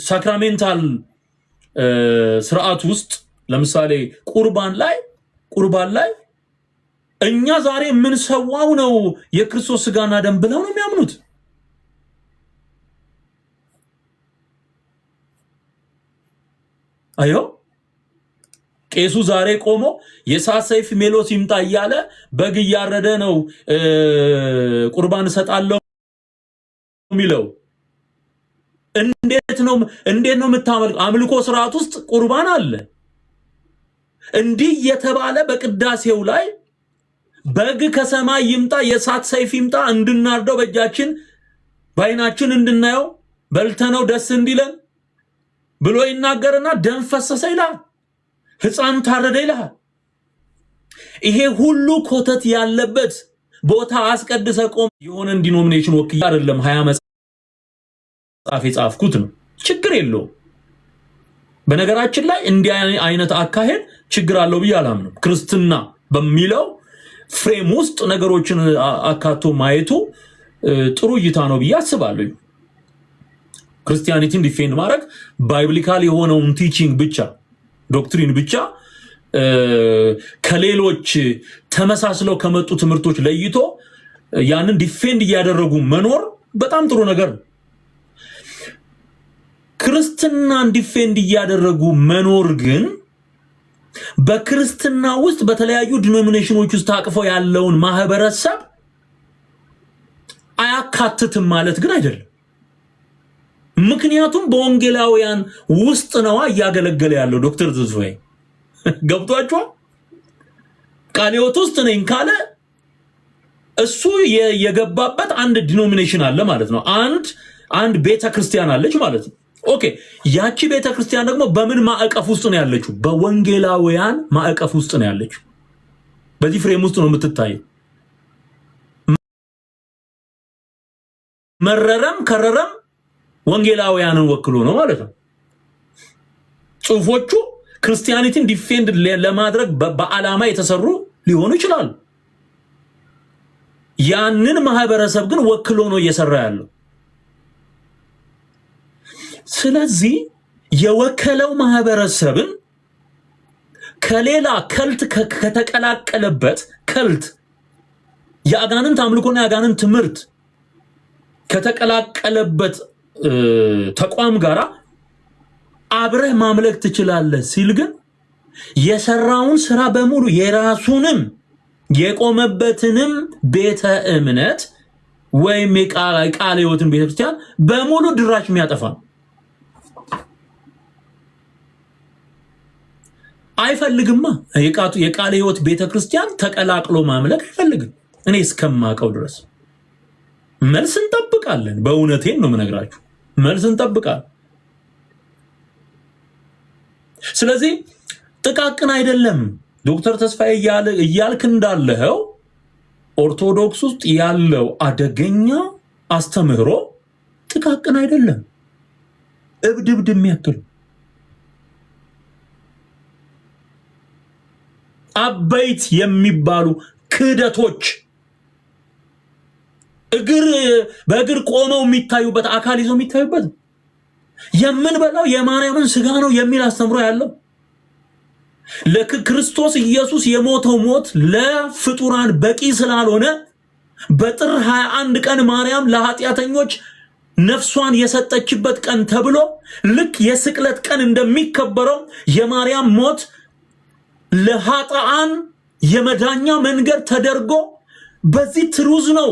ሳክራሜንታል ስርዓት ውስጥ ለምሳሌ ቁርባን ላይ እኛ ዛሬ ምን ሰዋው ነው የክርስቶስ ስጋና ደም ብለው ነው የሚያምኑት አዮ ቄሱ ዛሬ ቆሞ የሳት ሰይፍ ሜሎስ ይምጣ እያለ በግ እያረደ ነው ቁርባን ሰጣለው ሚለው እንዴት ነው የምታመልከው አምልኮ ስርዓት ውስጥ ቁርባን አለ እንዲህ የተባለ በቅዳሴው ላይ በግ ከሰማይ ይምጣ የሳት ሰይፍ ይምጣ እንድናርደው በእጃችን ባይናችን እንድናየው በልተነው ደስ እንዲለን ብሎ ይናገርና ደም ፈሰሰ ይላል ሕፃን ታረደ ይላል ይሄ ሁሉ ኮተት ያለበት ቦታ አስቀድሰ ቆም የሆነ ዲኖሚኔሽን ወክያ አይደለም 20 መጽሐፍ የጻፍኩት ነው ችግር የለው በነገራችን ላይ እንዲህ አይነት አካሄድ ችግር አለው ብዬ አላምንም ክርስትና በሚለው ፍሬም ውስጥ ነገሮችን አካቶ ማየቱ ጥሩ እይታ ነው ብዬ አስባለሁ ክርስቲያኒቲን ዲፌንድ ማድረግ ባይብሊካል የሆነውን ቲቺንግ ብቻ ዶክትሪን ብቻ ከሌሎች ተመሳስለው ከመጡ ትምህርቶች ለይቶ ያንን ዲፌንድ እያደረጉ መኖር በጣም ጥሩ ነገር ነው ክርስትናን ዲፌንድ እያደረጉ መኖር ግን በክርስትና ውስጥ በተለያዩ ዲኖሚኔሽኖች ውስጥ ታቅፈው ያለውን ማህበረሰብ አያካትትም ማለት ግን አይደለም ምክንያቱም በወንጌላውያን ውስጥ ነው ያገለገለ ያለው ዶክተር ተስፋዬ ገብቷችሁ ቃልዮት ውስጥ ነኝ ካለ እሱ የገባበት አንድ ዲኖሚኔሽን አለ ማለት ነው አንድ ቤተክርስቲያን አለች ማለት ነው ኦኬ ያቺ ቤተክርስቲያን ደግሞ በምን ማዕቀፍ ውስጥ ነው ያለችው በወንጌላውያን ማዕቀፍ ውስጥ ነው ያለችው በዚህ ፍሬም ውስጥ ነው የምትታየው መረረም ከረረም ወንጌላውያንን ወክሎ ነው ማለት ነው ጽሁፎቹ ክርስቲያኒቲን ዲፌንድ ለማድረግ በዓላማ የተሰሩ ሊሆኑ ይችላሉ ያንን ማህበረሰብ ግን ወክሎ ነው እየሰራ ያለው ስለዚህ የወከለው ማህበረሰብን ከሌላ ከልት ከተቀላቀለበት ከልት ያጋንንት አምልኮና ያጋንንት ትምህርት ከተቀላቀለበት ተቋም ጋራ አብረህ ማምለክ ትችላለህ ሲል ግን የሰራውን ስራ በሙሉ የራሱንም የቆመበትንም ቤተ እምነት ወይም የቃለ ሕይወትን ቤተክርስቲያን በሙሉ ድራሽ የሚያጠፋ አይፈልግማ የቃለ ሕይወት ቤተክርስቲያን ተቀላቅሎ ማምለክ አይፈልግም እኔ እስከማቀው ድረስ መልስ እንጠብቃለን በእውነቴን ነው የምነግራችሁ መልስ እንጠብቃለን ስለዚህ ጥቃቅን አይደለም ዶክተር ተስፋዬ እያልክ እንዳለኸው ኦርቶዶክስ ውስጥ ያለው አደገኛ አስተምህሮ ጥቃቅን አይደለም እብድብድ የሚያክል አበይት የሚባሉ ክህደቶች በእግር ቆመው የሚታዩበት አካል ይዘው የሚታዩበት የምንበላው የማርያምን ስጋ ነው የሚል አስተምሮ ያለው ለክርስቶስ ኢየሱስ የሞተው ሞት ለፍጡራን በቂ ስላልሆነ በጥር 21 ቀን ማርያም ለኃጢአተኞች ነፍሷን የሰጠችበት ቀን ተብሎ ልክ የስቅለት ቀን እንደሚከበረው የማርያም ሞት ለኃጥአን የመዳኛ መንገድ ተደርጎ በዚህ ትሩዝ ነው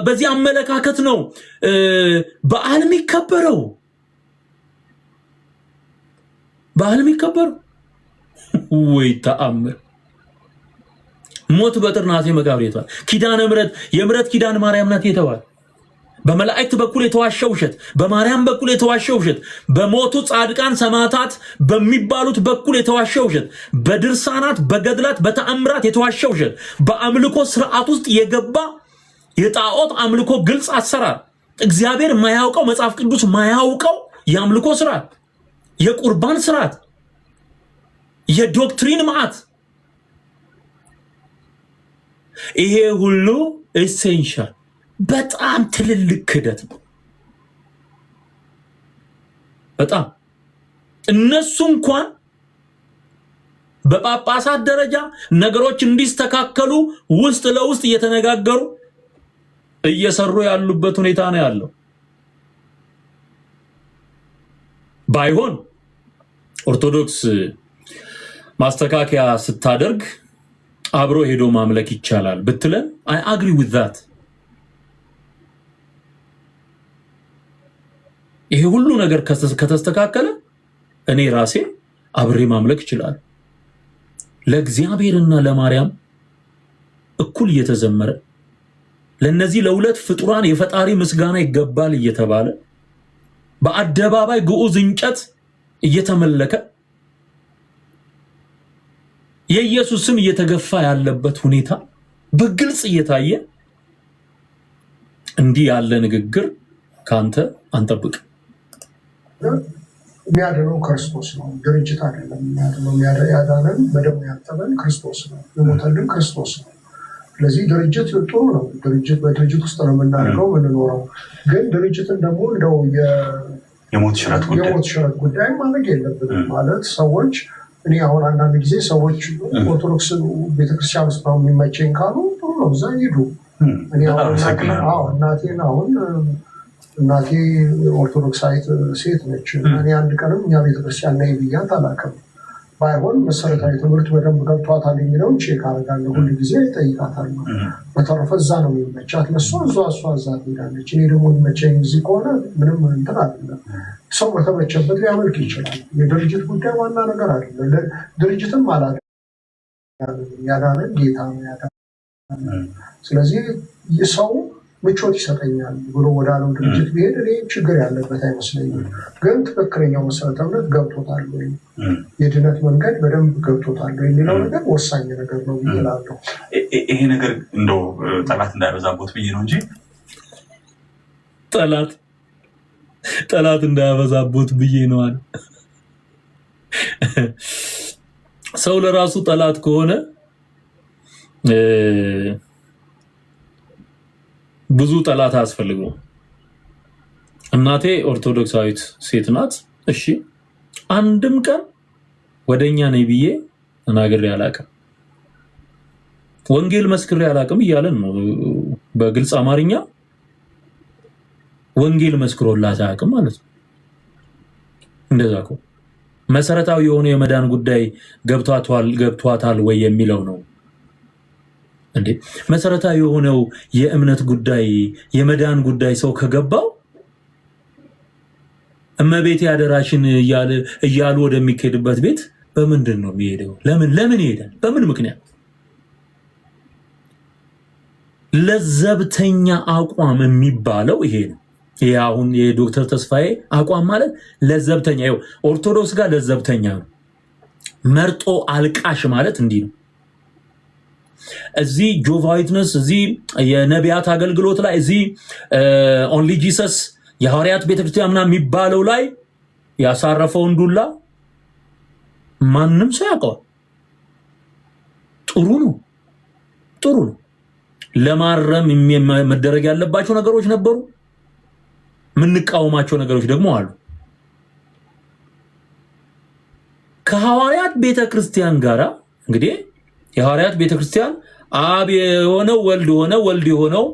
በዚህ አመለካከት ነው በዓል የሚከበረው ወይ ተአምር ሞት በጥር ናቴ መቃብር የተባለ ኪዳነ ምሕረት የምሕረት ኪዳን ማርያም ናት የተባለ በመላእክት በኩል የተዋሸው ውሸት፣ በማርያም በኩል የተዋሸው ውሸት፣ በሞቱ ጻድቃን ሰማዕታት በሚባሉት በኩል የተዋሸው ውሸት፣ በድርሳናት በገድላት በተአምራት የተዋሸው ውሸት፣ በአምልኮ ስርዓት ውስጥ የገባ የጣዖት አምልኮ ግልጽ አሰራር፣ እግዚአብሔር ማያውቀው መጽሐፍ ቅዱስ ማያውቀው የአምልኮ ስርዓት፣ የቁርባን ስርዓት፣ የዶክትሪን ማዕት፣ ይሄ ሁሉ ኤሴንሻል በጣም ትልልቅ ክደት ነው። በጣም እነሱ እንኳን በጳጳሳት ደረጃ ነገሮች እንዲስተካከሉ ውስጥ ለውስጥ እየተነጋገሩ እየሰሩ ያሉበት ሁኔታ ነው ያለው። ባይሆን ኦርቶዶክስ ማስተካከያ ስታደርግ አብሮ ሄዶ ማምለክ ይቻላል ብትለን አይ አግሪ ዊዝ ዛት። ይሄ ሁሉ ነገር ከተስተካከለ እኔ ራሴ አብሬ ማምለክ ይችላል። ለእግዚአብሔርና ለማርያም እኩል እየተዘመረ ለነዚህ ለሁለት ፍጡራን የፈጣሪ ምስጋና ይገባል እየተባለ በአደባባይ ግዑዝ እንጨት እየተመለከ የኢየሱስ ስም እየተገፋ ያለበት ሁኔታ በግልጽ እየታየ እንዲህ ያለ ንግግር ካንተ አንጠብቅ። የሚያድነው ክርስቶስ ነው፣ ድርጅት አይደለም። የሚያድነው ያዳነን በደሙ ያጠበን ክርስቶስ ነው፣ የሞተልን ክርስቶስ ነው። ስለዚህ ድርጅት ጥሩ ነው። ድርጅት በድርጅት ውስጥ ነው የምናደርገው የምንኖረው። ግን ድርጅትን ደግሞ እንደው የሞት ሽረት ጉዳይ ማድረግ የለብንም። ማለት ሰዎች እኔ አሁን አንዳንድ ጊዜ ሰዎች ኦርቶዶክስ ቤተክርስቲያን ውስጥ ነው የሚመቸኝ ካሉ ጥሩ ነው፣ እዛ ሂዱ። እኔ እናቴን አሁን እናቴ ኦርቶዶክሳዊት ሴት ነች። እኔ አንድ ቀንም እኛ ቤተክርስቲያን ነይ ብያት አላውቅም። ባይሆን መሰረታዊ ትምህርት በደንብ ገብቷታል የሚለውን ቼክ አደርጋለሁ፣ ሁሉ ጊዜ እጠይቃታለሁ። በተረፈ እዛ ነው የሚመቻት ለእሷ፣ እሷ እዛ ትሄዳለች። እኔ ደግሞ የሚመቸኝ እዚህ ከሆነ ምንም እንትን አይደለም። ሰው በተመቸበት ሊያመልክ ይችላል። የድርጅት ጉዳይ ዋና ነገር አይደለም። ድርጅትም ያዳነን ጌታ ነው ያዳነን። ስለዚህ ሰው ምቾት ይሰጠኛል ብሎ ወዳለው ድርጅት ቢሄድ እኔ ችግር ያለበት አይመስለኝም። ግን ትክክለኛው መሰረተ እምነት ገብቶታል ወይ፣ የድነት መንገድ በደንብ ገብቶታል ወይ የሚለው ነገር ወሳኝ ነገር ነው ብዬ እላለሁ። ይሄ ነገር እንደው ጠላት እንዳያበዛቦት ብዬ ነው እንጂ ጠላት እንዳያበዛቦት ብዬ ነው አለ። ሰው ለራሱ ጠላት ከሆነ ብዙ ጠላት አያስፈልገው። እናቴ ኦርቶዶክሳዊት ሴት ናት። እሺ አንድም ቀን ወደኛ ነኝ ብዬ ተናግሬ አላውቅም። ወንጌል መስክሬ አላውቅም እያለን ነው በግልጽ አማርኛ። ወንጌል መስክሮላት አያውቅም ማለት ነው። እንደዛ እኮ መሰረታዊ የሆነ የመዳን ጉዳይ ገብቷታል ወይ የሚለው ነው እንዴ። መሰረታዊ የሆነው የእምነት ጉዳይ የመዳን ጉዳይ ሰው ከገባው እመቤቴ አደራሽን እያሉ ወደሚሄድበት ቤት በምንድን ነው የሚሄደው? ለምን ይሄዳል? በምን ምክንያት? ለዘብተኛ አቋም የሚባለው ይሄ ነው። ይሄ አሁን የዶክተር ተስፋዬ አቋም ማለት ለዘብተኛ፣ ይኸው ኦርቶዶክስ ጋር ለዘብተኛ ነው። መርጦ አልቃሽ ማለት እንዲህ ነው። እዚህ ጆቫ ዊትነስ፣ እዚህ የነቢያት አገልግሎት ላይ፣ እዚህ ኦንሊ ጂሰስ የሐዋርያት ቤተክርስቲያን ምናምን የሚባለው ላይ ያሳረፈውን ዱላ ማንም ሰው ያውቀዋል። ጥሩ ነው። ለማረም መደረግ ያለባቸው ነገሮች ነበሩ፣ የምንቃወማቸው ነገሮች ደግሞ አሉ። ከሐዋርያት ቤተክርስቲያን ጋራ እንግዲህ የሐዋርያት ቤተክርስቲያን አብ የሆነው ወልድ ሆነ፣ ወልድ የሆነው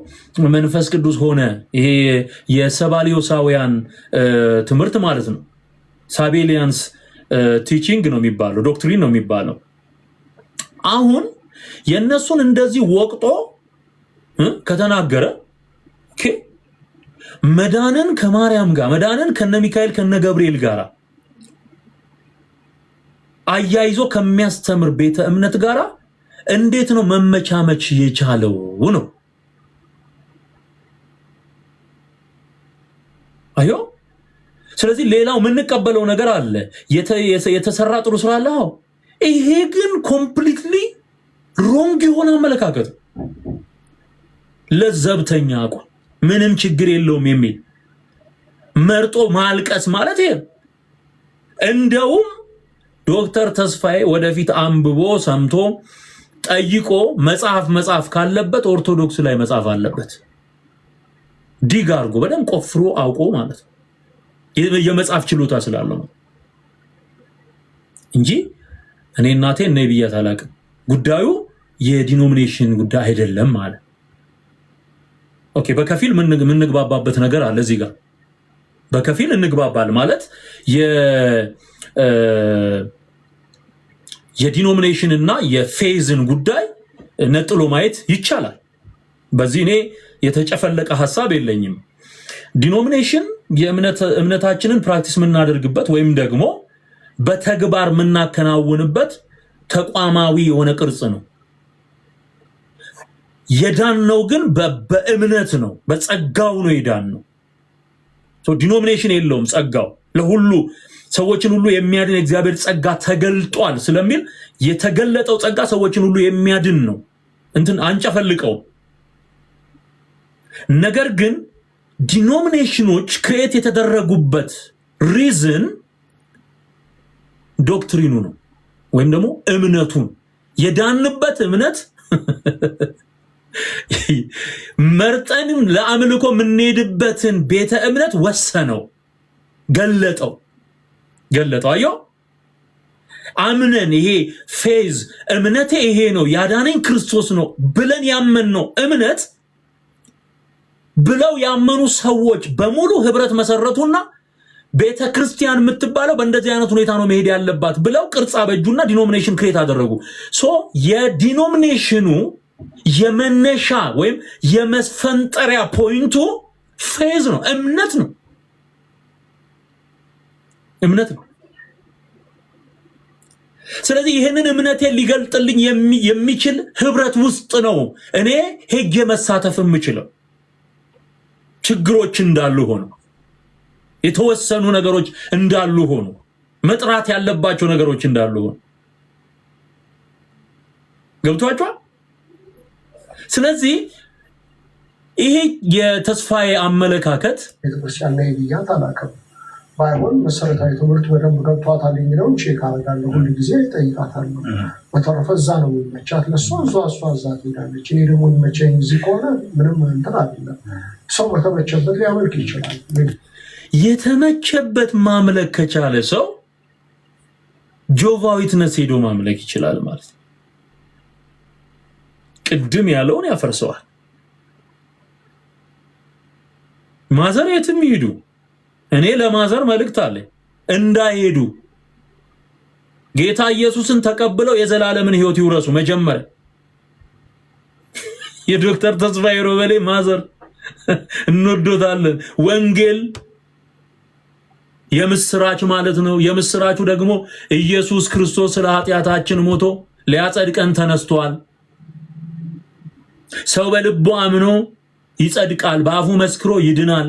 መንፈስ ቅዱስ ሆነ። ይሄ የሰባሊዮሳውያን ትምህርት ማለት ነው። ሳቤሊያንስ ቲቺንግ ነው የሚባለው፣ ዶክትሪን ነው የሚባለው። አሁን የነሱን እንደዚህ ወቅጦ ከተናገረ መዳንን ከማርያም ጋር መዳንን ከነ ሚካኤል ከነ ገብርኤል ጋር አያይዞ ከሚያስተምር ቤተ እምነት ጋር እንዴት ነው መመቻመች የቻለው ነው? አዮ ስለዚህ ሌላው የምንቀበለው ነገር አለ የተሰራ ጥሩ ስራ አለ ይሄ ግን ኮምፕሊትሊ ሮንግ የሆነ አመለካከት ለዘብተኛ አቋም ምንም ችግር የለውም የሚል መርጦ ማልቀስ ማለት ይሄ እንደውም ዶክተር ተስፋዬ ወደፊት አንብቦ ሰምቶ ጠይቆ መጽሐፍ ካለበት ኦርቶዶክስ ላይ መጽሐፍ አለበት ዲግ አድርጎ በደንብ ቆፍሮ አውቆ ማለት ነው የመጽሐፍ ችሎታ ስላለው ነው እንጂ እኔ እናቴ ነብያት አላቅም ጉዳዩ የዲኖሚኔሽን ጉዳይ አይደለም ማለት ኦኬ በከፊል ምን ንግባባበት ነገር አለ እዚህ ጋር በከፊል እንግባባል ማለት የዲኖሚኔሽን እና የፌዝን ጉዳይ ነጥሎ ማየት ይቻላል በዚህ እኔ የተጨፈለቀ ሐሳብ የለኝም ዲኖሚኔሽን የእምነታችንን ፕራክቲስ የምናደርግበት ወይም ደግሞ በተግባር የምናከናውንበት ተቋማዊ የሆነ ቅርጽ ነው የዳነው ግን በእምነት ነው በጸጋው ነው የዳነው ዲኖሚኔሽን የለውም ጸጋው ለሁሉ ሰዎችን ሁሉ የሚያድን እግዚአብሔር ጸጋ ተገልጧል ስለሚል የተገለጠው ጸጋ ሰዎችን ሁሉ የሚያድን ነው እንትን አንጨፈልቀው ነገር ግን ዲኖሚኔሽኖች ክሬት የተደረጉበት ሪዝን ዶክትሪኑ ነው ወይም ደግሞ እምነቱን የዳንበት እምነት መርጠንም ለአምልኮ የምንሄድበትን ቤተ እምነት ወሰነው ገለጠው አዮ አምነን ይሄ ፌዝ እምነቴ ይሄ ነው ያዳነኝ ክርስቶስ ነው ብለን ያመንነው እምነት ብለው ያመኑ ሰዎች በሙሉ ህብረት መሰረቱና ቤተ ክርስቲያን የምትባለው በእንደዚህ አይነት ሁኔታ ነው መሄድ ያለባት ብለው ቅርጽ አበጁና ዲኖሚኔሽን ክሬት አደረጉ የዲኖሚኔሽኑ የመነሻ ወይም የመስፈንጠሪያ ፖይንቱ ፌዝ ነው እምነት ነው ስለዚህ ይሄንን እምነቴን ሊገልጥልኝ የሚችል ህብረት ውስጥ ነው እኔ ሄጄ መሳተፍ የምችለው ችግሮች እንዳሉ ሆኖ የተወሰኑ ነገሮች እንዳሉ ሆኖ መጥራት ያለባቸው ነገሮች እንዳሉ ሆኖ ገብቷችኋል ስለዚህ ይሄ የተስፋዬ አመለካከት ቤተክርስቲያን ላይ ብያት አላውቅም ባይሆን መሰረታዊ ትምህርት በደንብ ገብቷታል የሚለውን ቼክ አደርጋለሁ ሁሉ ጊዜ እጠይቃታለሁ በተረፈ እዛ ነው የሚመቻት ለእሷ እሷ እዛ ትሄዳለች እኔ ደግሞ የሚመቸኝ እዚህ ከሆነ ምንም እንትን አይደለም ሰው በተመቸበት ሊያመልክ ይችላል የተመቸበት ማምለክ ከቻለ ሰው ጆቫ ዊትነስ ሄዶ ማምለክ ይችላል ማለት ነው ቅድም ያለውን ያፈርሰዋል ማዘር የትም ይሄዱ እኔ ለማዘር መልእክት አለኝ እንዳይሄዱ ጌታ ኢየሱስን ተቀብለው የዘላለምን ህይወት ይውረሱ መጀመሪያ የዶክተር ተስፋዬ ሮበሌ ማዘር እንወዶታለን ወንጌል የምስራች ማለት ነው የምስራቹ ደግሞ ኢየሱስ ክርስቶስ ስለ ኃጢያታችን ሞቶ ሊያጸድቀን ተነስቷል ሰው በልቡ አምኖ ይጸድቃል በአፉ መስክሮ ይድናል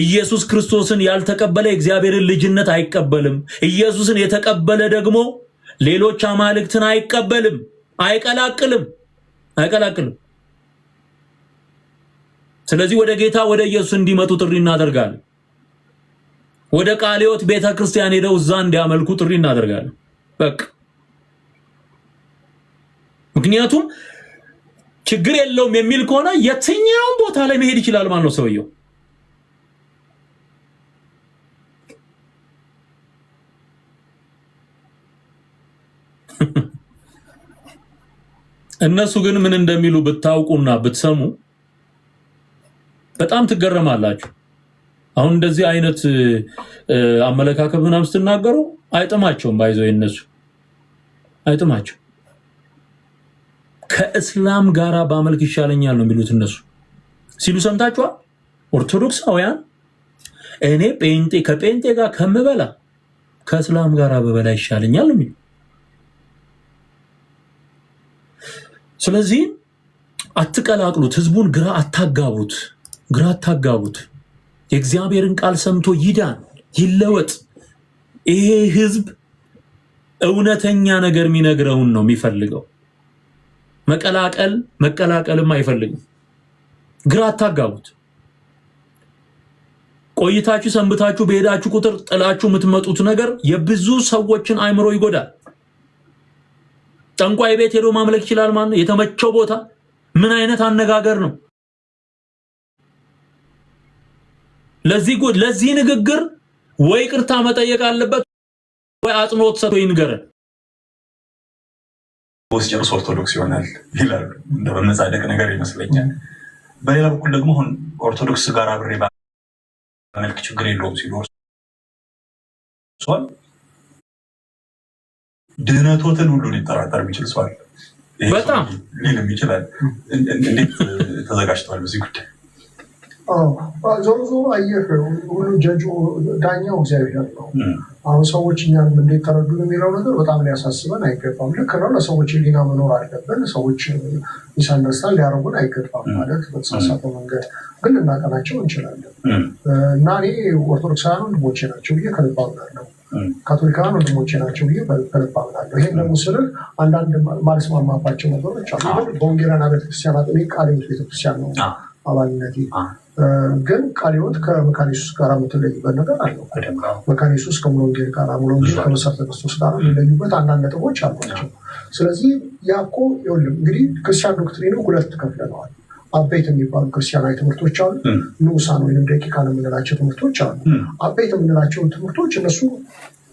ኢየሱስ ክርስቶስን ያልተቀበለ እግዚአብሔርን ልጅነት አይቀበልም ኢየሱስን የተቀበለ ደግሞ ሌሎች አማልክትን አይቀበልም አይቀላቅልም ስለዚህ ወደ ጌታ ወደ ኢየሱስ እንዲመጡ ጥሪ እናደርጋለን ወደ ቃልዮት ቤተክርስቲያን ሄደው እዛ እንዲያመልኩ ጥሪ እናደርጋለን በቃ ምክንያቱም ችግር የለውም የሚል ከሆነ የትኛውም ቦታ ላይ መሄድ ይችላል ማለት ነው ሰውየው እነሱ ግን ምን እንደሚሉ ብታውቁና ብትሰሙ በጣም ትገረማላችሁ አሁን እንደዚህ አይነት አመለካከት ምናምን ስትናገሩ አይጥማቸውም ባይዘው እነሱ አይጥማቸው ከእስላም ጋራ ባመልክ ይሻለኛል ነው የሚሉት እነሱ ሲሉ ሰምታችኋል ኦርቶዶክሳውያን እኔ ከጴንጤ ጋር ከምበላ ከእስላም ጋራ በበላ ይሻለኛል ነው የሚሉት ስለዚህ አትቀላቅሉት ህዝቡን ግራ አታጋቡት ግራ አታጋቡት። የእግዚአብሔርን ቃል ሰምቶ ይዳን፣ ይለወጥ። ይሄ ህዝብ እውነተኛ ነገር የሚነግረውን ነው የሚፈልገው። መቀላቀልም አይፈልግም። ግራ አታጋቡት። ቆይታችሁ ሰንብታችሁ በሄዳችሁ ቁጥር ጥላችሁ የምትመጡት ነገር የብዙ ሰዎችን አእምሮ ይጎዳል። ጠንቋይ ቤት ሄዶ ማምለክ ይችላል ማለት ነው። የተመቸው ቦታ ምን አይነት አነጋገር ነው? ለዚህ ንግግር ወይ ቅርታ መጠየቅ አለበት ወይ አጽንኦት ሰጥቶ ይንገረን። ወስ ጨርሶ ኦርቶዶክስ ይሆናል ይላሉ። እንደ በመጻደቅ ነገር ይመስለኛል። በሌላ በኩል ደግሞ ኦርቶዶክስ ጋር አብሬ መልክ ችግር የለውም ሲሉ ሰዋል ድህነቶትን ሁሉ ሊጠራጠር የሚችል ሰዋል በጣም ሊልም ይችላል። እንዴት ተዘጋጅተዋል በዚህ ጉዳይ? ዞሮ ዞሮ አየህ ሁሉ ጀጁ ዳኛው እግዚአብሔር ነው። አሁን ሰዎች እኛን እንዴት ተረዱን የሚለው ነገር በጣም ሊያሳስበን አይገባም። ልክ ነው፣ ለሰዎች ሕሊና መኖር አለብን። ሰዎች ሚስአንደርስታንድ ሊያደርጉን አይገባም። ማለት በተሳሳተ መንገድ ግን ልናቀናቸው እንችላለን። እና እኔ ኦርቶዶክሳውያን ወንድሞቼ ናቸው ብዬ ከልብ አምናለሁ። ካቶሊካውያን ወንድሞቼ ናቸው ብዬ ከልብ አምናለሁ። ይሄን ደግሞ ስልህ አንዳንድ ማልስማማባቸው ነገሮች አሉ። በወንጌላውያን ቤተክርስቲያናት እኔ ቃለ ሕይወት ቤተክርስቲያን ነው አባልነቴ። ግን ቃለ ሕይወት ከመካነ ኢየሱስ ጋር የምትለዩበት ነገር አለው። መካነ ኢየሱስ ከሙሉ ወንጌል ጋር፣ ሙሉ ወንጌል ከመሰረተ ክርስቶስ ጋር የሚለዩበት አንዳንድ ነጥቦች አሏቸው። ስለዚህ ያኮ ይኸውልህ እንግዲህ ክርስቲያን ዶክትሪን ሁለት ከፍለነዋል። አበይት የሚባሉ ክርስቲያናዊ ትምህርቶች አሉ፣ ንዑሳን ወይም ደቂቃን የምንላቸው ትምህርቶች አሉ። አበይት የምንላቸው ትምህርቶች እነሱ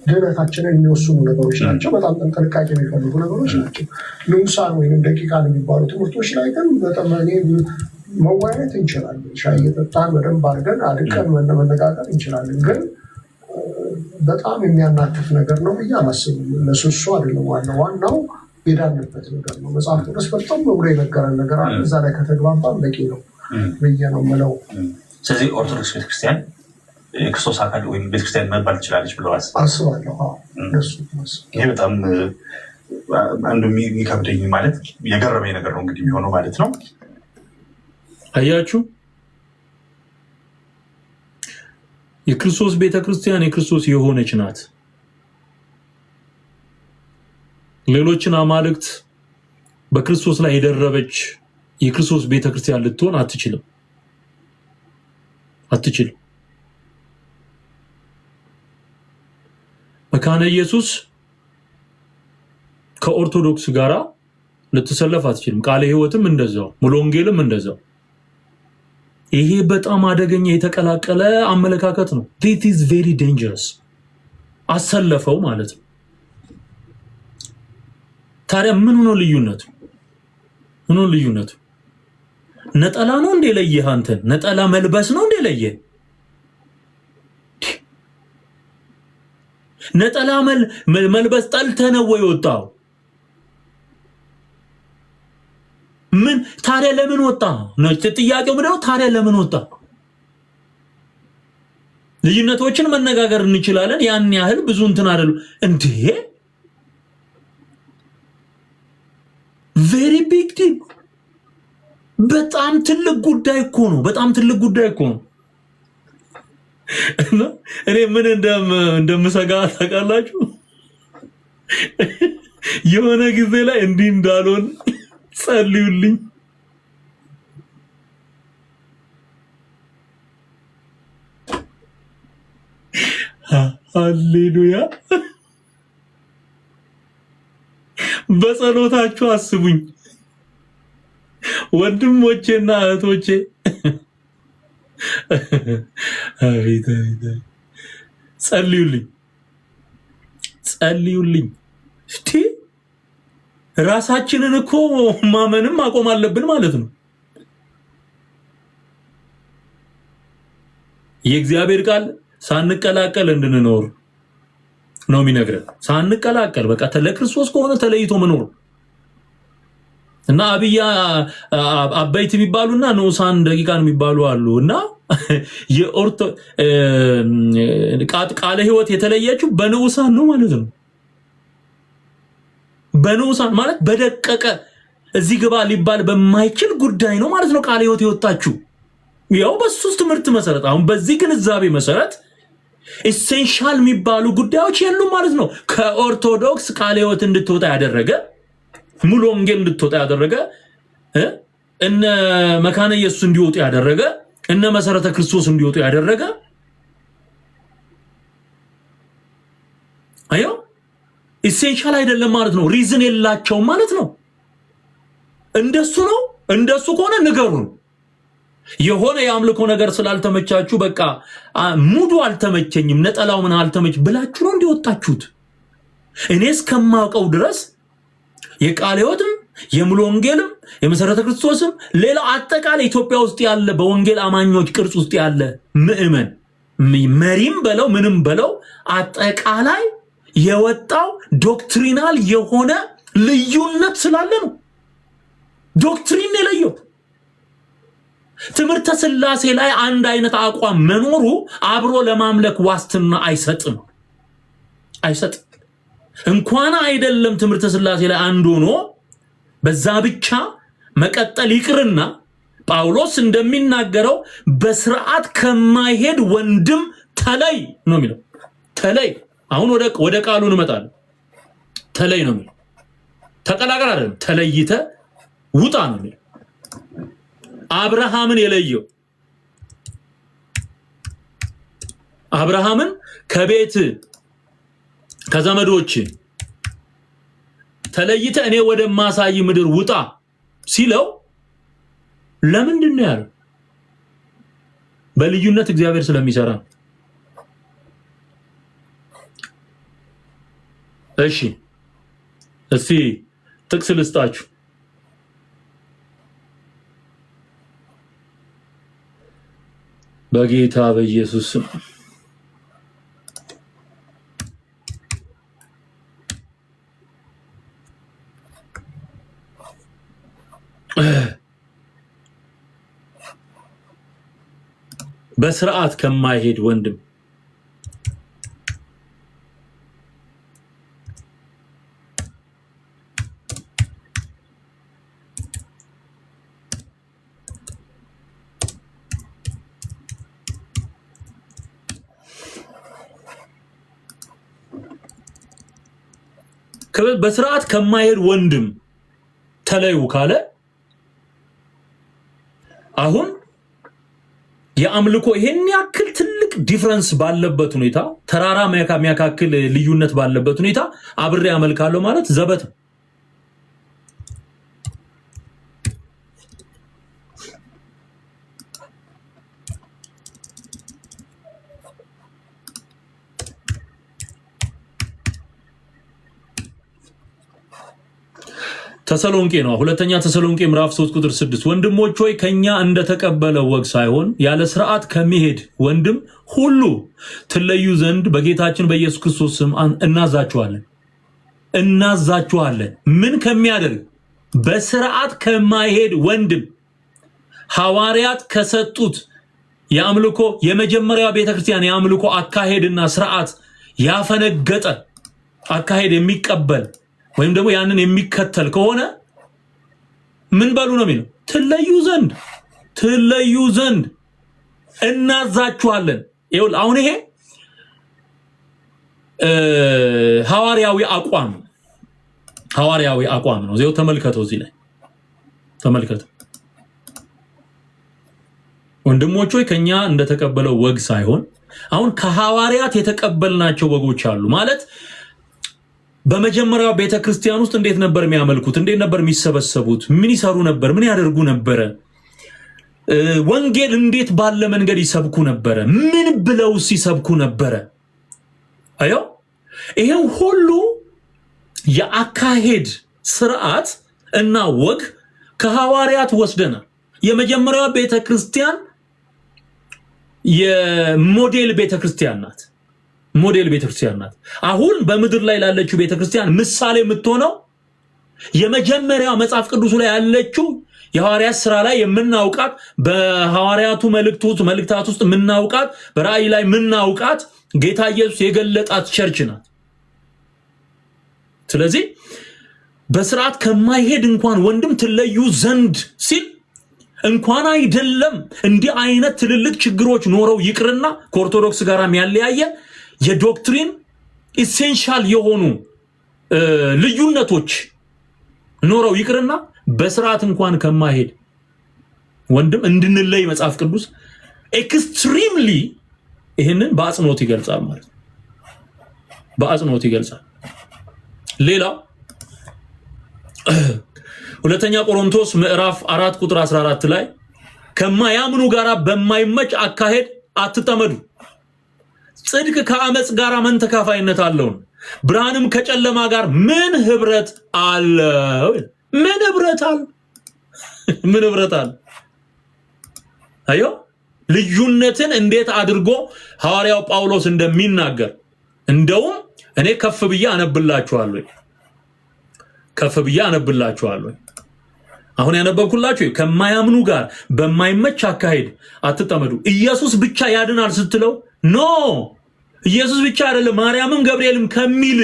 ድህነታችንን የሚወስኑ ነገሮች ናቸው። በጣም ጥንቃቄ የሚፈልጉ ነገሮች ናቸው። ንዑሳን ወይም ደቂቃን የሚባሉ ትምህርቶች ላይ ግን በጣም መወያየት እንችላለን። ሻይ እየጠጣን በደንብ አድርገን አድቀን መነጋገር እንችላለን። ግን በጣም የሚያናትፍ ነገር ነው ብዬ አላስብም። ለሱሱ አይደለም ዋናው የዳንበት ነገር ነው። መጽሐፍ ቅዱስ በጣም ብሎ የነገረን ነገር አለ። እዛ ላይ ከተግባባን በቂ ነው ብዬ ነው የምለው። ስለዚህ ኦርቶዶክስ ቤተክርስቲያን የክርስቶስ አካል ወይም ቤተክርስቲያን መባል ትችላለች ብለው አስባለሁ። ይሄ በጣም አንዱ የሚከብደኝ ማለት የገረመኝ ነገር ነው እንግዲህ የሚሆነው ማለት ነው። አያችሁ፣ የክርስቶስ ቤተክርስቲያን የክርስቶስ የሆነች ናት። ሌሎችን አማልክት በክርስቶስ ላይ የደረበች የክርስቶስ ቤተክርስቲያን ልትሆን አትችልም። መካነ ኢየሱስ ከኦርቶዶክስ ጋራ ልትሰለፍ አትችልም። ቃለ ሕይወትም እንደዛው፣ ሙሉ ወንጌልም እንደዛው። ይሄ በጣም አደገኛ የተቀላቀለ አመለካከት ነው። this is very dangerous። አሰለፈው ማለት ነው። ታዲያ ምን ሆኖ ልዩነቱ? ነጠላ ነው እንደ ለየህ አንተን? ነጠላ መልበስ ነው እንደ ለየህ? ነጠላ መልበስ ጠልተህ ነው ወይ ወጣው? ምን ታዲያ ለምን ወጣ ነው ጥያቄው። ምንድነው ታዲያ ለምን ወጣ? ልዩነቶችን መነጋገር እንችላለን። ያን ያህል ብዙ እንትን አይደሉ እንዴ? ቬሪ ቢግ ዲል። በጣም ትልቅ ጉዳይ እኮ ነው። እኔ ምን እንደምሰጋ ታውቃላችሁ? የሆነ ጊዜ ላይ እንዲህ እንዳልሆን ጸልዩልኝ። ሃሌሉያ። በጸሎታችሁ አስቡኝ ወንድሞቼና እህቶቼ። አቤት ጸልዩልኝ። እስቲ ራሳችንን እኮ ማመንም ማቆም አለብን ማለት ነው። የእግዚአብሔር ቃል ሳንቀላቀል እንድንኖር ነው የሚነግረን። ሳንቀላቀል በቃ ለክርስቶስ ከሆነ ተለይቶ መኖር እና አበይት የሚባሉና ንዑሳን ደቂቃን የሚባሉ አሉ። እና ቃለ ሕይወት የተለየችው በንዑሳን ነው ማለት ነው። በንዑሳን ማለት በደቀቀ እዚህ ግባ ሊባል በማይችል ጉዳይ ነው ማለት ነው ቃለ ሕይወት የወጣችው። ያው በሱስ ትምህርት መሰረት አሁን በዚህ ግንዛቤ መሰረት ኢሴንሻል የሚባሉ ጉዳዮች የሉም ማለት ነው። ከኦርቶዶክስ ቃለ ሕይወት እንድትወጣ ያደረገ ሙሉ ወንጌል እንድትወጣ ያደረገ እነ መካነ ኢየሱስ እንዲወጡ ያደረገ እነ መሰረተ ክርስቶስ እንዲወጡ ያደረገ አዮ ኢሴንሻል አይደለም ማለት ነው። ሪዝን የላቸውም ማለት ነው። እንደሱ ነው። እንደሱ ከሆነ ንገሩን። የሆነ የአምልኮ ነገር ስላልተመቻችሁ በቃ ሙዱ አልተመቸኝም ነጠላው ምን አልተመች ብላችሁ ነው እንዲወጣችሁት። እኔ እስከማውቀው ድረስ የቃለ ሕይወትም የሙሉ ወንጌልም የመሰረተ ክርስቶስም ሌላ አጠቃላይ ኢትዮጵያ ውስጥ ያለ በወንጌል አማኞች ቅርጽ ውስጥ ያለ ምእመን መሪም በለው ምንም በለው አጠቃላይ የወጣው ዶክትሪናል የሆነ ልዩነት ስላለ ነው። ዶክትሪን የለየው ትምህርተ ሥላሴ ላይ አንድ አይነት አቋም መኖሩ አብሮ ለማምለክ ዋስትና አይሰጥም። እንኳን አይደለም ትምህርተ ሥላሴ ላይ አንድ ሆኖ በዛ ብቻ መቀጠል ይቅርና ጳውሎስ እንደሚናገረው በስርዓት ከማይሄድ ወንድም ተለይ ነው የሚለው። ተለይ አሁን ወደ ቃሉ እንመጣለን። ተለይ ነው የሚለው። ተቀላቀል አይደለም፣ ተለይተ ውጣ ነው የሚለው። አብርሃምን የለየው አብርሃምን ከቤት ከዘመዶች ተለይተ እኔ ወደ ማሳይ ምድር ውጣ ሲለው ለምንድን ነው ያለው? በልዩነት እግዚአብሔር ስለሚሰራ። እሺ እስቲ ጥቅስ ልስጣችሁ። በጌታ በኢየሱስ ስም በስርዓት ከማይሄድ ወንድም በስርዓት ከማይሄድ ወንድም ተለዩ ካለ አሁን የአምልኮ ይሄን ያክል ትልቅ ዲፈረንስ ባለበት ሁኔታ ተራራ የሚያካክል ልዩነት ባለበት ሁኔታ አብሬ አመልካለሁ ማለት ዘበት ነው። ተሰሎንቄ ነው። ሁለተኛ ተሰሎንቄ ምዕራፍ 3 ቁጥር 6 ወንድሞች ሆይ ከኛ እንደተቀበለው ወግ ሳይሆን ያለ ስርዓት ከሚሄድ ወንድም ሁሉ ትለዩ ዘንድ በጌታችን በኢየሱስ ክርስቶስ ስም እናዛችኋለን። ምን ከሚያደርግ? በስርዓት ከማይሄድ ወንድም ሐዋርያት ከሰጡት የአምልኮ የመጀመሪያው ቤተክርስቲያን የአምልኮ አካሄድና ስርዓት ያፈነገጠ አካሄድ የሚቀበል ወይም ደግሞ ያንን የሚከተል ከሆነ ምን በሉ ነው የሚለው? ትለዩ ዘንድ እናዛችኋለን። ይኸውልህ አሁን ይሄ ሐዋርያዊ አቋም ነው። እዚያው ተመልከተው፣ እዚህ ላይ ተመልከተው። ወንድሞች ሆይ ከኛ እንደተቀበለው ወግ ሳይሆን አሁን ከሐዋርያት የተቀበልናቸው ወጎች አሉ ማለት በመጀመሪያው ቤተክርስቲያን ውስጥ እንዴት ነበር የሚያመልኩት? እንዴት ነበር የሚሰበሰቡት? ምን ይሰሩ ነበር? ምን ያደርጉ ነበር? ወንጌል እንዴት ባለ መንገድ ይሰብኩ ነበር? ምን ብለው ሲሰብኩ ነበር? አዮ ይሄው ሁሉ የአካሄድ ስርዓት እና ወግ ከሐዋርያት ወስደናል። የመጀመሪያው ቤተክርስቲያን የሞዴል ቤተክርስቲያን ናት። አሁን በምድር ላይ ላለችው ቤተክርስቲያን ምሳሌ የምትሆነው የመጀመሪያው መጽሐፍ ቅዱስ ላይ ያለችው የሐዋርያት ሥራ ላይ የምናውቃት በሐዋርያቱ መልእክታት ውስጥ የምናውቃት በራእይ ላይ የምናውቃት ጌታ ኢየሱስ የገለጣት ቸርች ናት። ስለዚህ በስርዓት ከማይሄድ እንኳን ወንድም ትለዩ ዘንድ ሲል እንኳን አይደለም እንዲህ አይነት ትልልቅ ችግሮች ኖረው ይቅርና ከኦርቶዶክስ ጋር የሚያለያየ የዶክትሪን ኢሴንሻል የሆኑ ልዩነቶች ኖረው ይቅርና በስርዓት እንኳን ከማሄድ ወንድም እንድንለይ መጽሐፍ ቅዱስ ኤክስትሪምሊ ይሄንን በአጽንኦት ይገልጻል ማለት ነው። በአጽንኦት ይገልጻል። ሌላው ሁለተኛ ቆሮንቶስ ምዕራፍ 4 ቁጥር 14 ላይ ከማያምኑ ጋራ በማይመች አካሄድ አትጠመዱ፣ ጽድቅ ከአመጽ ጋር ምን ተካፋይነት አለው? ብርሃንም ከጨለማ ጋር ምን ህብረት አለው? ምን ህብረት አለ? ምን ህብረት አለ? አዮ ልዩነትን እንዴት አድርጎ ሐዋርያው ጳውሎስ እንደሚናገር እንደውም እኔ ከፍ ብዬ አነብላችኋለሁ። አሁን ያነበብኩላችሁ ከማያምኑ ጋር በማይመች አካሄድ አትጠመዱ። ኢየሱስ ብቻ ያድናል ስትለው ኖ ኢየሱስ ብቻ አይደለም ማርያምም ገብርኤልም ከሚል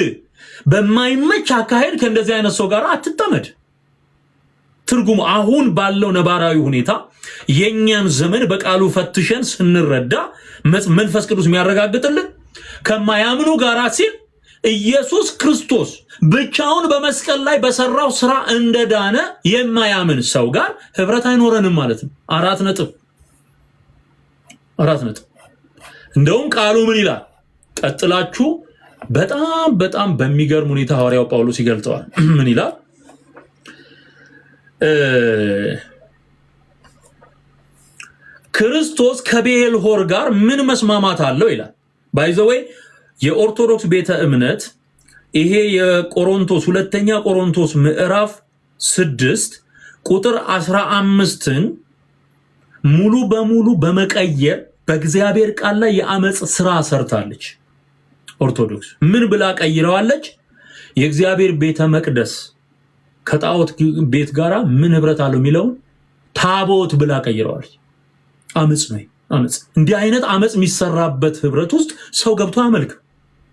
በማይመች አካሄድ ከእንደዚህ አይነት ሰው ጋር አትጠመድ። ትርጉሙ አሁን ባለው ነባራዊ ሁኔታ የኛን ዘመን በቃሉ ፈትሸን ስንረዳ መንፈስ ቅዱስ የሚያረጋግጥልን ከማያምኑ ጋር ሲል ኢየሱስ ክርስቶስ ብቻውን በመስቀል ላይ በሰራው ስራ እንደዳነ የማያምን ሰው ጋር ህብረት አይኖረንም ማለት ነው። 4 ነጥብ። እንደውም ቃሉ ምን ይላል? ቀጥላችሁ በጣም በሚገርም ሁኔታ ሐዋርያው ጳውሎስ ይገልጸዋል። ምን ይላል? ክርስቶስ ከቤልሆር ጋር ምን መስማማት አለው ይላል። ባይ ዘ ዌይ የኦርቶዶክስ ቤተ እምነት ይሄ የቆሮንቶስ ሁለተኛ ቆሮንቶስ ምዕራፍ 6 ቁጥር 15ን ሙሉ በሙሉ በመቀየር በእግዚአብሔር ቃል ላይ የአመጽ ስራ ሰርታለች። ኦርቶዶክስ ምን ብላ ቀይረዋለች? የእግዚአብሔር ቤተ መቅደስ ከጣዖት ቤት ጋራ ምን ህብረት አለው የሚለው ታቦት ብላ ቀይረዋለች። አመጽ ነው። አመጽ እንዲህ አይነት አመጽ የሚሰራበት ህብረት ውስጥ ሰው ገብቶ አመልክ።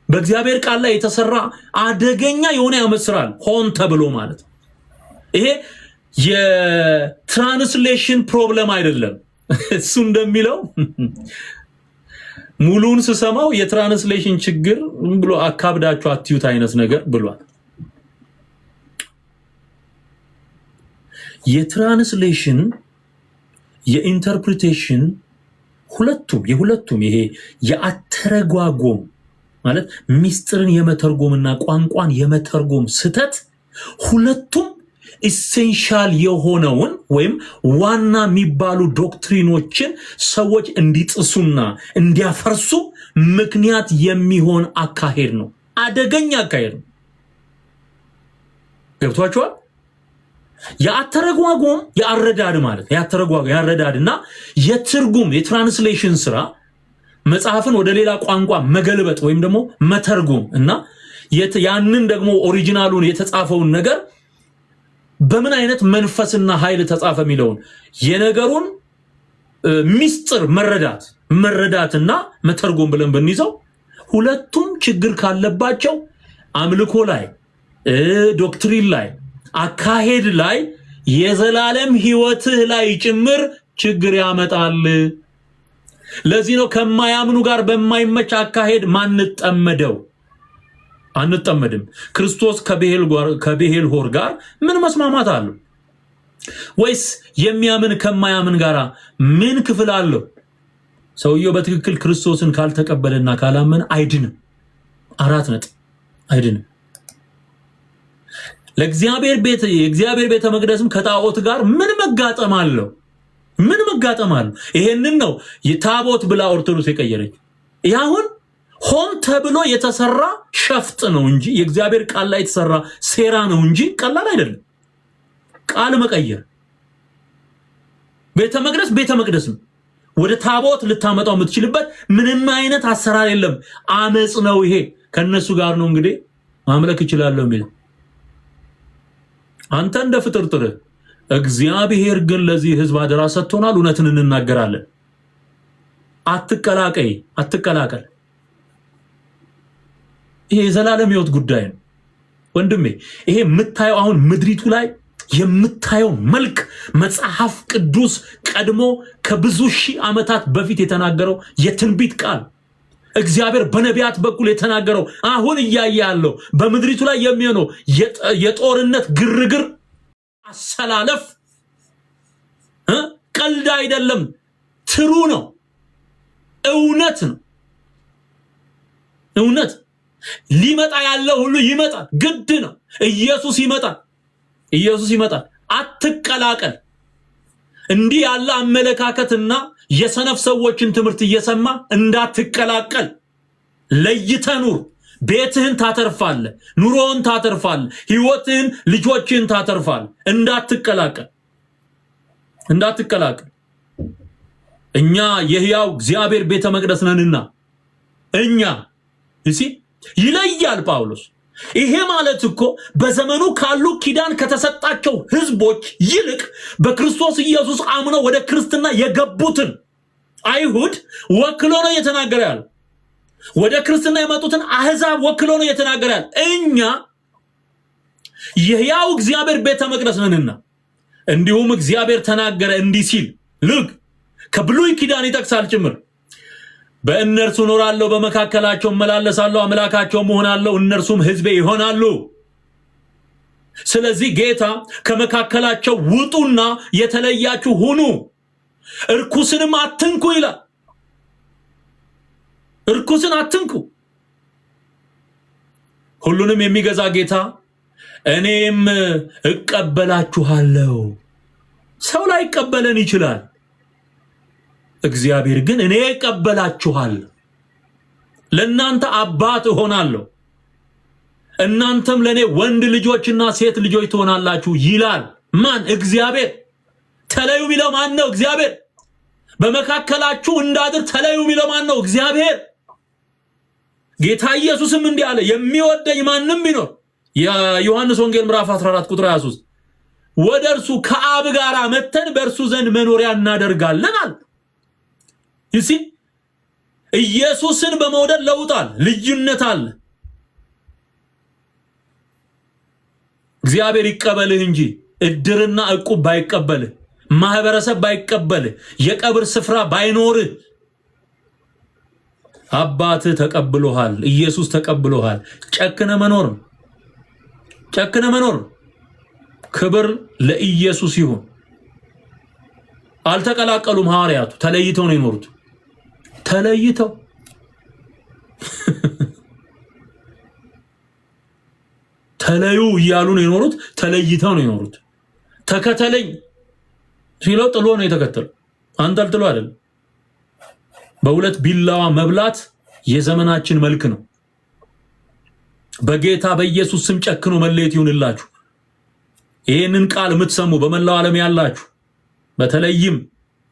በእግዚአብሔር ቃል ላይ የተሰራ አደገኛ የሆነ አመጽ ስራ ሆን ተብሎ ማለት ይሄ የትራንስሌሽን ፕሮብለም አይደለም። እሱ እንደሚለው ሙሉን ስሰማው የትራንስሌሽን ችግር ብሎ አካብዳችሁ አትዩት አይነት ነገር ብሏል። የትራንስሌሽን የኢንተርፕሪቴሽን ሁለቱም ይሄ የአተረጓጎም ማለት ሚስጥርን የመተርጎምና ቋንቋን የመተርጎም ስተት ሁለቱም ኢሴንሻል የሆነውን ወይም ዋና የሚባሉ ዶክትሪኖችን ሰዎች እንዲጥሱና እንዲያፈርሱ ምክንያት የሚሆን አካሄድ ነው። አደገኛ አካሄድ ነው። ገብቷችኋል? የአተረጓጎም የአረዳድ ማለት የአረዳድና የትርጉም የትራንስሌሽን ስራ መጽሐፍን ወደ ሌላ ቋንቋ መገልበጥ ወይም ደግሞ መተርጎም እና ያንን ደግሞ ኦሪጂናሉን የተጻፈውን ነገር በምን አይነት መንፈስና ኃይል ተጻፈ የሚለውን የነገሩን ሚስጥር መረዳትና መተርጎም ብለን ብንይዘው ሁለቱም ችግር ካለባቸው አምልኮ ላይ ዶክትሪን ላይ አካሄድ ላይ የዘላለም ህይወትህ ላይ ጭምር ችግር ያመጣል። ለዚህ ነው ከማያምኑ ጋር በማይመች አካሄድ አንጠመድም። ክርስቶስ ከቤልሆር ጋር ምን መስማማት አለው? ወይስ የሚያምን ከማያምን ጋር ምን ክፍል አለው? ሰውየው በትክክል ክርስቶስን ካልተቀበለና ካላመነ አይድንም። 4 ነጥብ አይድንም። ለእግዚአብሔር ቤተ መቅደስም ከጣዖት ጋር ምን መጋጠም አለው? ይሄንን ነው የታቦት ብላ ኦርቶዶክስ የቀየረች። ያሁን ሆን ተብሎ የተሰራ ሸፍጥ ነው እንጂ የእግዚአብሔር ቃል ላይ የተሰራ ሴራ ነው እንጂ ቀላል አይደለም። ቃል መቀየር ቤተ መቅደስ ወደ ታቦት ልታመጣው የምትችልበት ምንም አይነት አሰራር የለም። አመጽ ነው ይሄ። ከነሱ ጋር ነው እንግዲህ ማምለክ ይችላልው የሚለው አንተ እንደ ፍጥርጥር እግዚአብሔር ግን ለዚህ ህዝብ አደራ ሰጥቶናል። እውነትን እንናገራለን። አትቀላቀል። ይሄ የዘላለም ህይወት ጉዳይ ነው ወንድሜ። ይሄ የምታየው አሁን ምድሪቱ ላይ የምታየው መልክ መጽሐፍ ቅዱስ ቀድሞ ከብዙ ሺህ ዓመታት በፊት የተናገረው የትንቢት ቃል እግዚአብሔር በነቢያት በኩል የተናገረው አሁን እያየ ያለው በምድሪቱ ላይ የሚሆነው የጦርነት ግርግር አሰላለፍ ቀልድ አይደለም፣ ትሩ ነው፣ እውነት ነው። እውነት ሊመጣ ያለው ሁሉ ይመጣል፣ ግድ ነው። ኢየሱስ ይመጣል፣ ኢየሱስ ይመጣል። አትቀላቀል። እንዲህ ያለ አመለካከትና የሰነፍ ሰዎችን ትምህርት እየሰማ እንዳትቀላቀል። ለይተህ ኑር። ቤትህን ታተርፋለህ፣ ኑሮን ታተርፋለህ፣ ህይወትህን፣ ልጆችህን ታተርፋለህ። እንዳትቀላቀል፣ እንዳትቀላቀል። እኛ የሕያው እግዚአብሔር ቤተ መቅደስ ነንና እኛ ይለያል ጳውሎስ። ይሄ ማለት እኮ በዘመኑ ካሉ ኪዳን ከተሰጣቸው ህዝቦች ይልቅ በክርስቶስ ኢየሱስ አምነው ወደ ክርስትና የገቡትን አይሁድ ወክሎ ነው እየተናገረ ያለው። ወደ ክርስትና የመጡትን አህዛብ ወክሎ ነው እየተናገረ ያለው። እኛ የሕያው እግዚአብሔር ቤተ መቅደስ ነንና እንዲሁም እግዚአብሔር ተናገረ እንዲህ ሲል ልክ ከብሉይ ኪዳን ይጠቅሳል ጭምር በእነርሱ ኖራለሁ፣ በመካከላቸው እመላለሳለሁ፣ አምላካቸውም እሆናለሁ፣ እነርሱም ሕዝቤ ይሆናሉ። ስለዚህ ጌታ ከመካከላቸው ውጡና የተለያችሁ ሁኑ፣ እርኩስንም አትንኩ ይላል። እርኩስን አትንኩ። ሁሉንም የሚገዛ ጌታ እኔም እቀበላችኋለሁ። ሰው ላይ ይቀበለን ይችላል። እግዚአብሔር ግን እኔ እቀበላችኋለሁ፣ ለእናንተ አባት እሆናለሁ፣ እናንተም ለእኔ ወንድ ልጆችና ሴት ልጆች ትሆናላችሁ ይላል። ማን? እግዚአብሔር። ተለዩ የሚለው ማን ነው? እግዚአብሔር። በመካከላችሁ እንዳድር ተለዩ የሚለው ማን ነው? እግዚአብሔር። ጌታ ኢየሱስም እንዲህ አለ፣ የሚወደኝ ማንም ቢኖር የዮሐንስ ወንጌል ምዕራፍ 14 ቁጥር 23 ወደ እርሱ ከአብ ጋር መተን በእርሱ ዘንድ መኖሪያ እናደርጋለን አለ። ይሲ ኢየሱስን በመውደድ ለውጣል፣ ልዩነት አለ። እግዚአብሔር ይቀበልህ እንጂ እድርና ዕቁብ ባይቀበልህ፣ ማህበረሰብ ባይቀበልህ፣ የቀብር ስፍራ ባይኖርህ አባትህ ተቀብሎሃል፣ ኢየሱስ ተቀብሎሃል። ጨክነ መኖር፣ ጨክነ መኖር። ክብር ለኢየሱስ ይሁን። አልተቀላቀሉም። ሐዋርያቱ ተለይተው ነው የኖሩት። ተለይተው ተለዩ እያሉ ነው የኖሩት። ተለይተው ነው የኖሩት። ተከተለኝ ሲለው ጥሎ ነው የተከተለው። አንጠልጥሎ አይደለም። በሁለት ቢላዋ መብላት የዘመናችን መልክ ነው። በጌታ በኢየሱስ ስም ጨክኖ መለየት ይሁንላችሁ። ይህንን ቃል የምትሰሙ በመላው ዓለም ያላችሁ በተለይም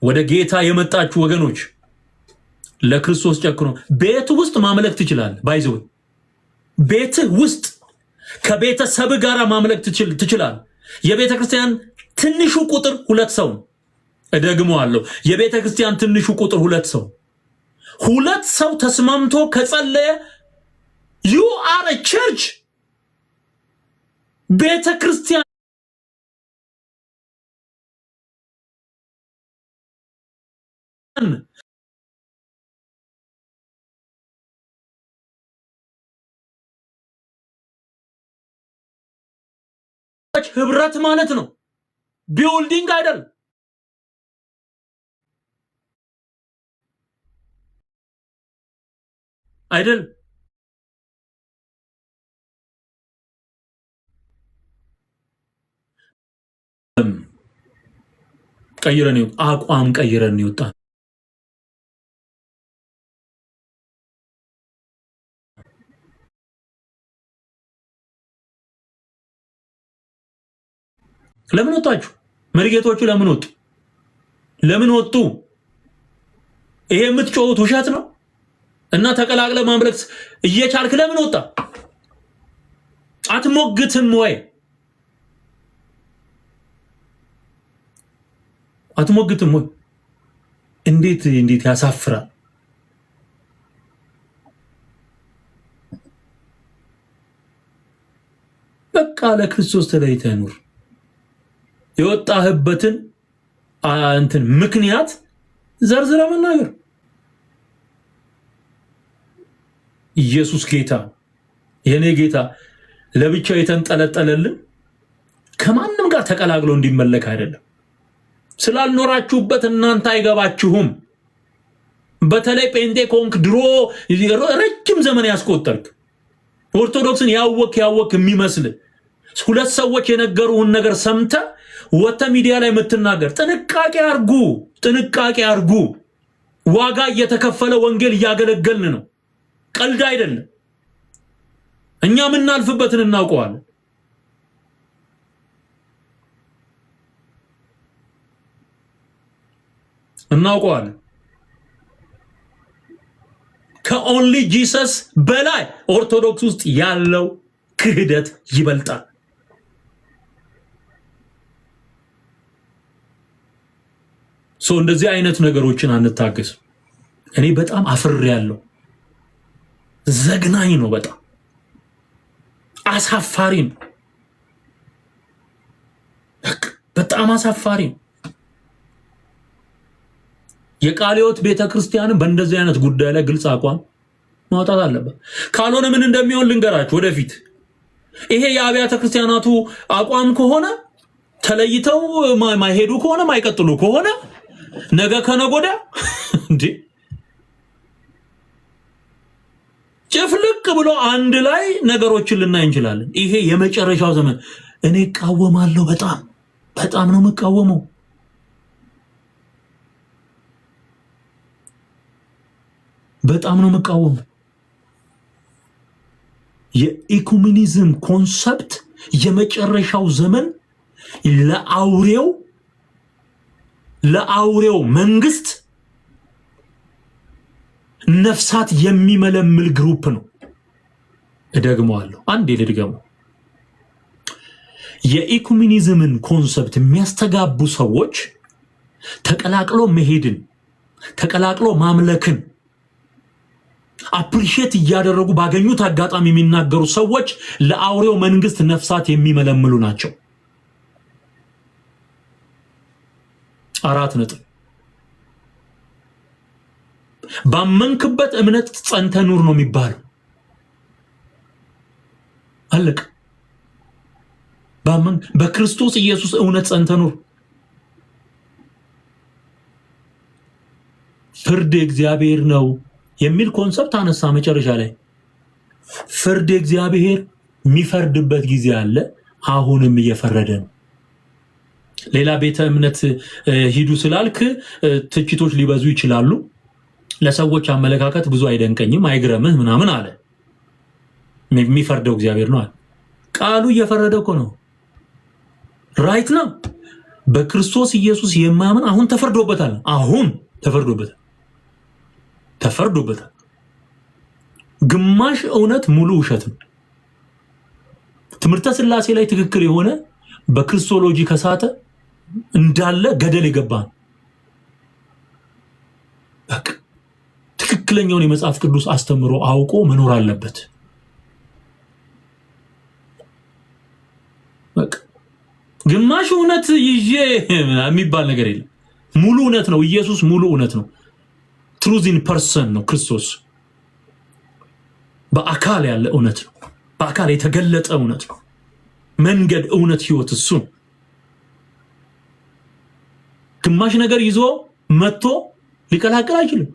ወደ ጌታ የመጣችሁ ወገኖች ለክርስቶስ ጨክኖ ቤት ውስጥ ማምለክ ትችላለህ። ባይዘው ቤት ውስጥ ከቤተሰብ ጋር ማምለክ ትችላለህ። የቤተ ክርስቲያን ትንሹ ቁጥር 2 ሰው ነው። እደግመዋለሁ። የቤተ ክርስቲያን ትንሹ ቁጥር 2 ሰው። 2 ሰው ተስማምቶ ከጸለየ you are a church። ቤተ ክርስቲያን ህብረት ማለት ነው። ቢልዲንግ አይደል። አይደል። ቀይረን ይወጣ አቋም ቀይረን ይወጣ። ለምን ወጣችሁ? መርጌቶቹ ለምን ወጡ? ለምን ወጡ? ይሄ የምትጮሁት ውሸት ነው እና ተቀላቅለ ማምለክ እየቻልክ ለምን ወጣ? አትሞግትም ወይ? አትሞግትም ወይ? እንዴት ያሳፍራል። በቃ ለክርስቶስ ተለይተህ ኑር። የወጣህበትን እንትን ምክንያት ዘርዝረ መናገር። ኢየሱስ ጌታ የኔ ጌታ ለብቻው የተንጠለጠለልን ከማንም ጋር ተቀላቅሎ እንዲመለክ አይደለም። ስላልኖራችሁበት እናንተ አይገባችሁም። በተለይ ጴንጤ ኮንክ ድሮ ረጅም ዘመን ያስቆጠርክ ኦርቶዶክስን ያወክ የሚመስል ሁለት ሰዎች የነገሩን ነገር ሰምተ ወተ ሚዲያ ላይ የምትናገር ጥንቃቄ አርጉ። ዋጋ እየተከፈለ ወንጌል እያገለገልን ነው። ቀልድ አይደለም። እኛ ምናልፍበትን እናውቀዋለን። ከኦንሊ ጂሰስ በላይ ኦርቶዶክስ ውስጥ ያለው ክህደት ይበልጣል። እንደዚህ አይነት ነገሮችን አንታገስ። እኔ በጣም አፍሬያለሁ። ዘግናኝ ነው። በጣም አሳፋሪ ነው። በጣም አሳፋሪ ነው። የቃለ ሕይወት ቤተክርስቲያን በእንደዚህ አይነት ጉዳይ ላይ ግልጽ አቋም ማውጣት አለበት። ካልሆነ ምን እንደሚሆን ልንገራችሁ ወደፊት። ይሄ የአብያተ ክርስቲያናቱ አቋም ከሆነ ተለይተው ማይሄዱ ከሆነ ማይቀጥሉ ከሆነ ነገ ከነጎዳ እንዴ ጭፍልቅ ብሎ አንድ ላይ ነገሮችን ልናይ እንችላለን። ይሄ የመጨረሻው ዘመን እኔ እቃወማለሁ። በጣም ነው የምቃወመው። በጣም ነው የምቃወመው። የኢኩሜኒዝም ኮንሰፕት የመጨረሻው ዘመን ለአውሬው መንግስት ነፍሳት የሚመለምል ግሩፕ ነው። እደግመዋለሁ፣ አንዴ ልድገመው። የኢኩሜኒዝምን ኮንሰፕት የሚያስተጋቡ ሰዎች ተቀላቅሎ መሄድን፣ ተቀላቅሎ ማምለክን አፕሪሼት እያደረጉ ባገኙት አጋጣሚ የሚናገሩ ሰዎች ለአውሬው መንግስት ነፍሳት የሚመለምሉ ናቸው። 4 ነጥብ። ባመንክበት እምነት ጸንተ ኑር ነው የሚባለው። አለቅ። በክርስቶስ ኢየሱስ እውነት ጸንተ ኑር። ፍርድ እግዚአብሔር ነው የሚል ኮንሰፕት አነሳ። መጨረሻ ላይ ፍርድ እግዚአብሔር የሚፈርድበት ጊዜ አለ፣ አሁንም እየፈረደ ነው። ሌላ ቤተ እምነት ሂዱ ስላልክ ትችቶች ሊበዙ ይችላሉ። ለሰዎች አመለካከት ብዙ አይደንቀኝም፣ አይግረምህ ምናምን አለ። የሚፈርደው እግዚአብሔር ነው አለ። ቃሉ እየፈረደ እኮ ነው። ራይት ነው። በክርስቶስ ኢየሱስ የማያምን አሁን ተፈርዶበታል። አሁን ተፈርዶበታል። ግማሽ እውነት ሙሉ ውሸት ነው። ትምህርተ ሥላሴ ላይ ትክክል የሆነ በክርስቶሎጂ ከሳተ እንዳለ ገደል የገባ ነው። በቃ ትክክለኛውን የመጽሐፍ ቅዱስ አስተምሮ አውቆ መኖር አለበት። በቃ ግማሽ እውነት ይዤ የሚባል ነገር የለም። ሙሉ እውነት ነው። ኢየሱስ ሙሉ እውነት ነው። ትሩዝ ኢን ፐርሰን ነው። ክርስቶስ በአካል ያለ እውነት ነው። በአካል የተገለጠ እውነት ነው። መንገድ፣ እውነት፣ ህይወት እሱ ነው። ግማሽ ነገር ይዞ መጥቶ ሊቀላቅል አይችልም።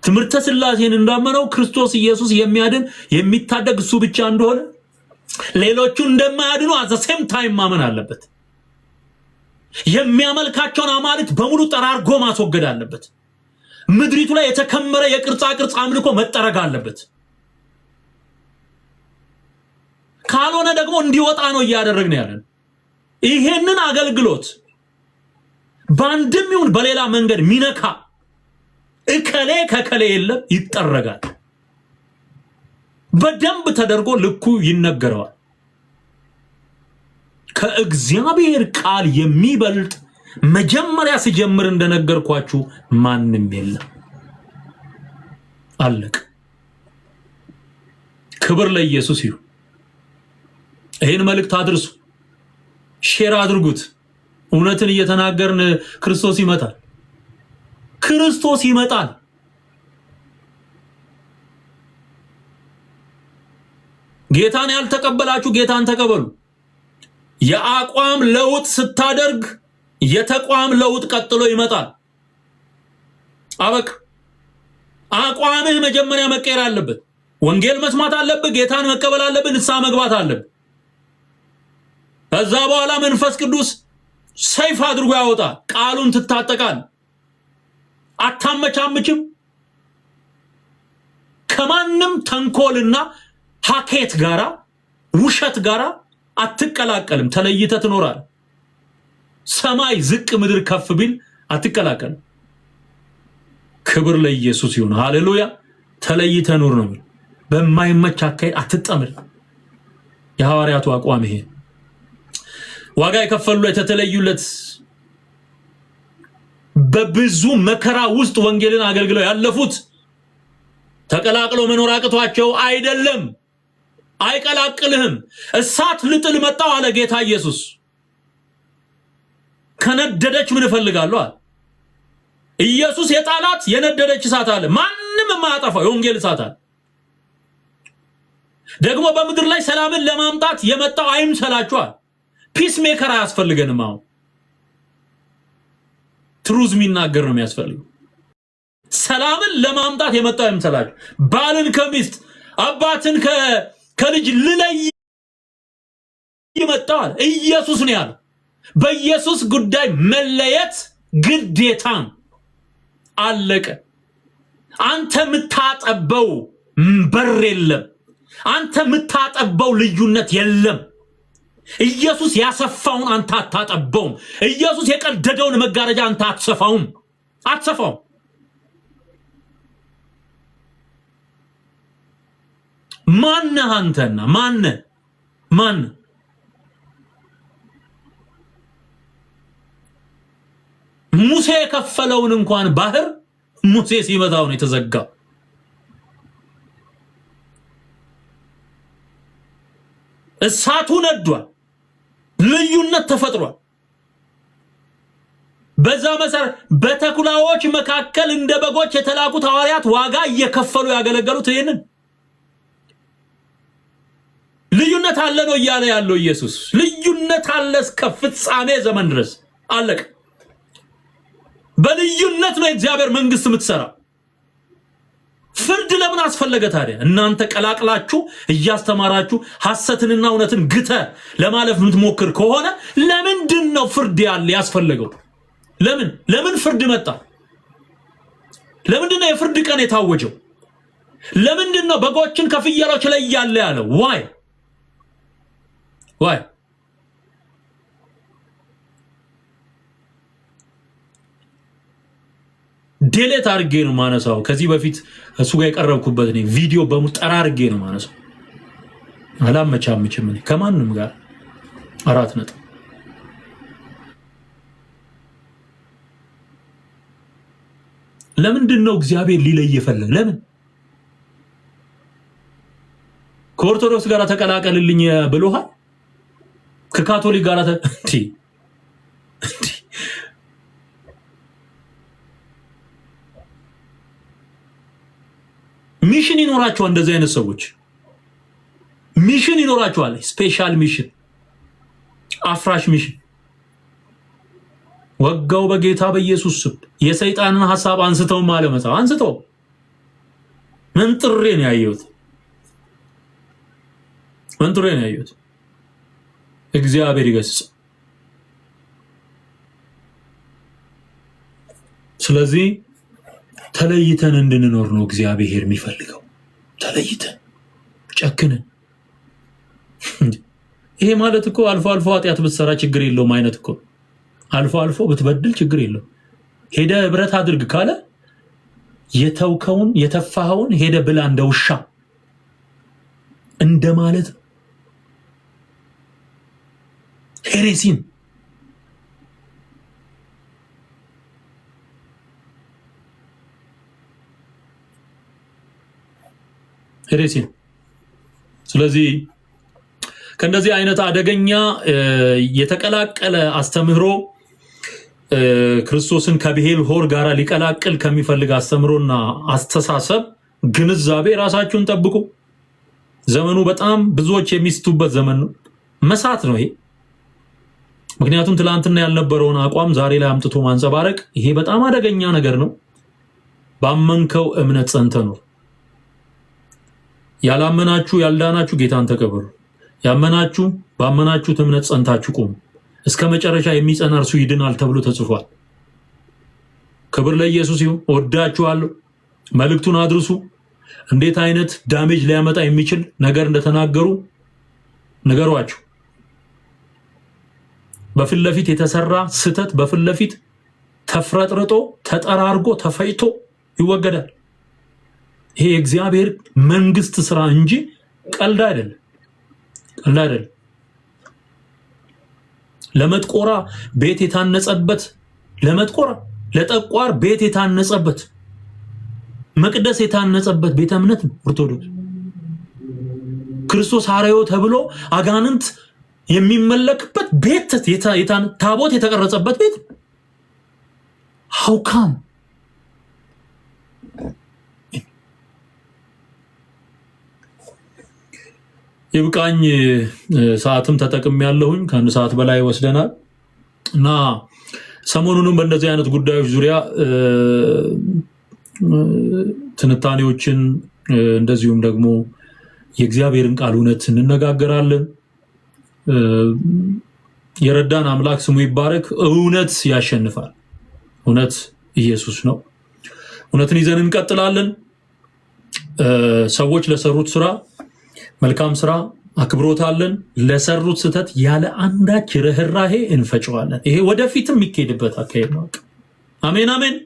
ትምህርተ ሥላሴን እንዳመነው ክርስቶስ ኢየሱስ የሚያድን የሚታደግ እሱ ብቻ እንደሆነ ሌሎቹ እንደማያድኑ አዘ ሴም ታይም ማመን አለበት። የሚያመልካቸውን አማልክት በሙሉ ጠራርጎ ማስወገድ አለበት። ምድሪቱ ላይ የተከመረ የቅርጻ ቅርጽ አምልኮ መጠረግ አለበት። ካልሆነ ደግሞ እንዲወጣ ነው እያደረግን ያለን። ይሄንን አገልግሎት በአንድም ይሁን በሌላ መንገድ ሚነካ እከሌ ከከሌ የለም፣ ይጠረጋል። በደንብ ተደርጎ ልኩ ይነገረዋል። ከእግዚአብሔር ቃል የሚበልጥ መጀመሪያ ሲጀምር እንደነገርኳችሁ ማንም የለም። አለቅ። ክብር ለኢየሱስ ይሁን። ይሄን መልእክት አድርሱ። ሼር አድርጉት። እውነትን እየተናገርን ክርስቶስ ይመጣል። ክርስቶስ ይመጣል። ጌታን ያልተቀበላችሁ ጌታን ተቀበሉ። የአቋም ለውጥ ስታደርግ የተቋም ለውጥ ቀጥሎ ይመጣል። አበቅ አቋምህ መጀመሪያ መቀየር አለበት። ወንጌል መስማት አለብህ። ጌታን መቀበል አለብህ። ንስሐ መግባት አለብህ። ከዛ በኋላ መንፈስ ቅዱስ ሰይፍ አድርጎ ያወጣል። ቃሉን ትታጠቃል። አታመቻምችም። ከማንም ተንኮልና ሐኬት ጋራ ውሸት ጋራ አትቀላቀልም። ተለይተህ ትኖራለህ። ሰማይ ዝቅ ምድር ከፍ ቢል አትቀላቀልም። ክብር ለኢየሱስ ይሁን። ሃሌሉያ። ተለይተህ ኑር ነው። በማይመች አካሄድ አትጠምድ። የሐዋርያቱ አቋም ይሄ። ዋጋ የከፈሉለት የተለዩለት በብዙ መከራ ውስጥ ወንጌልን አገልግለው ያለፉት ተቀላቅለው መኖር አቅቷቸው አይደለም። አይቀላቅልህም። እሳት ልጥል መጣው አለ ጌታ ኢየሱስ። ከነደደች ምን እፈልጋለሁ አለ ኢየሱስ። የጣላት የነደደች እሳት አለ። ማንም የማያጠፋው የወንጌል እሳት አለ። ደግሞ በምድር ላይ ሰላምን ለማምጣት የመጣው አይምሰላችኋል። ፒስ ሜከር አያስፈልገንም። አሁን ትሩዝ የሚናገር ነው የሚያስፈልገው። ሰላምን ለማምጣት የመጣው አይምሰላችሁ። ባልን ከሚስት አባትን ከልጅ ልለይ ይመጣል ኢየሱስ ነው ያለው። በኢየሱስ ጉዳይ መለየት ግዴታ አለቀ። አንተ የምታጠበው በር የለም። አንተ የምታጠበው ልዩነት የለም። ኢየሱስ ያሰፋውን አንተ አታጠበውም። ኢየሱስ የቀደደውን መጋረጃ አንተ አትሰፋውም። ማነህ አንተና ማን ሙሴ የከፈለውን እንኳን ባህር ሙሴ ሲመታው ነው የተዘጋው። እሳቱ ነዷል። ልዩነት ተፈጥሯል። በዛ መሰረት በተኩላዎች መካከል እንደ በጎች የተላኩት ሐዋርያት ዋጋ እየከፈሉ ያገለገሉት ይሄንን ልዩነት አለ ነው እያለ ያለው ኢየሱስ። ልዩነት አለ እስከ ፍጻሜ ዘመን ድረስ አለቀ። በልዩነት ነው የእግዚአብሔር መንግስት የምትሰራው። ፍርድ ለምን አስፈለገ ታዲያ? እናንተ ቀላቅላችሁ እያስተማራችሁ ሐሰትንና እውነትን ግተ ለማለፍ የምትሞክር ከሆነ ለምንድን ነው ፍርድ ያስፈለገው? ለምን ፍርድ መጣ? ለምንድን ነው የፍርድ ቀን የታወጀው? ለምንድን ነው በጎችን ከፍየሎች ላይ ያለው? ዋይ ዴሌት አድርጌ ነው ማነሳው። ከዚህ በፊት እሱ ጋር የቀረብኩበት ነው ቪዲዮ በሙጠራ አድርጌ ነው ማነሳው። አላመቻምችም እኔ ከማንም ጋር 4 ነጥብ። ለምንድን ነው እግዚአብሔር ሊለይ የፈለገ? ለምን ከኦርቶዶክስ ጋር ተቀላቀልልኝ ብሎሃል? ከካቶሊክ ጋር ሚሽን ይኖራቸዋል። እንደዚህ አይነት ሰዎች ሚሽን ይኖራቸዋል። ስፔሻል ሚሽን፣ አፍራሽ ሚሽን። ወጋው በጌታ በኢየሱስ ስም። የሰይጣንን ሐሳብ አንስተው ማለት መጣው አንስተው መንጥሬ ነው ያየሁት። እግዚአብሔር ይገስጽ። ስለዚህ ተለይተን እንድንኖር ነው እግዚአብሔር የሚፈልገው። ተለይተን ጨክነን። ይሄ ማለት እኮ አልፎ ኃጢአት ብትሰራ ችግር የለውም አይነት እኮ። አልፎ ብትበድል ችግር የለውም። ሄደ ህብረት አድርግ ካለ የተውከውን የተፋኸውን ሄደ ብላ እንደ ውሻ እንደማለት ሄሬሲን ስለዚህ ከእንደዚህ አይነት አደገኛ የተቀላቀለ አስተምህሮ ክርስቶስን ከብዔልሖር ጋር ሊቀላቅል ከሚፈልግ አስተምህሮና አስተሳሰብ ግንዛቤ ራሳችሁን ጠብቁ። ዘመኑ በጣም ብዙዎች የሚስቱበት ዘመን ነው። መሳት ነው ይሄ። ምክንያቱም ትላንትና ያልነበረውን አቋም ዛሬ ላይ አምጥቶ ማንጸባረቅ ይሄ በጣም አደገኛ ነገር ነው። ባመንከው እምነት ጸንተህ ኑር። ያላመናችሁ ያልዳናችሁ ጌታን ተቀበሉ። ያመናችሁ ባመናችሁት እምነት ጸንታችሁ ቁሙ። እስከ መጨረሻ የሚጸና እርሱ ይድናል ተብሎ ተጽፏል። ክብር ለኢየሱስ ይሁን። ወዳችኋለሁ። መልእክቱን አድርሱ። እንዴት አይነት ዳሜጅ ሊያመጣ የሚችል ነገር እንደተናገሩ ንገሯቸው። በፊት ለፊት የተሰራ ስተት በፊት ለፊት ተፍረጥርጦ ተጠራርጎ ተፈይቶ ይወገዳል። ይሄ የእግዚአብሔር መንግስት ስራ እንጂ ቀልድ አይደለም። ቀልድ አይደለም። ለመጥቆራ ቤት የታነጸበት ለጠቋር ቤት የታነጸበት መቅደስ የታነጸበት ቤተ እምነት ነው ኦርቶዶክስ። ክርስቶስ ሐዋርያው ተብሎ አጋንንት የሚመለክበት ቤት ታቦት የተቀረጸበት ቤት ሀውካም ይብቃኝ። ሰዓትም ተጠቅም ያለሁኝ ከአንድ ሰዓት በላይ ወስደናል እና ሰሞኑንም በእንደዚህ አይነት ጉዳዮች ዙሪያ ትንታኔዎችን እንደዚሁም ደግሞ የእግዚአብሔርን ቃል እውነት እንነጋገራለን። የረዳን አምላክ ስሙ ይባረክ። እውነት ያሸንፋል። እውነት ኢየሱስ ነው። እውነትን ይዘን እንቀጥላለን። ሰዎች ለሰሩት ስራ መልካም ስራ አክብሮት አለን። ለሰሩት ስተት ያለ አንዳች ርህራሄ እንፈጨዋለን። ይሄ ወደፊትም የሚካሄድበት አካሄድ ነው። አሜን አሜን።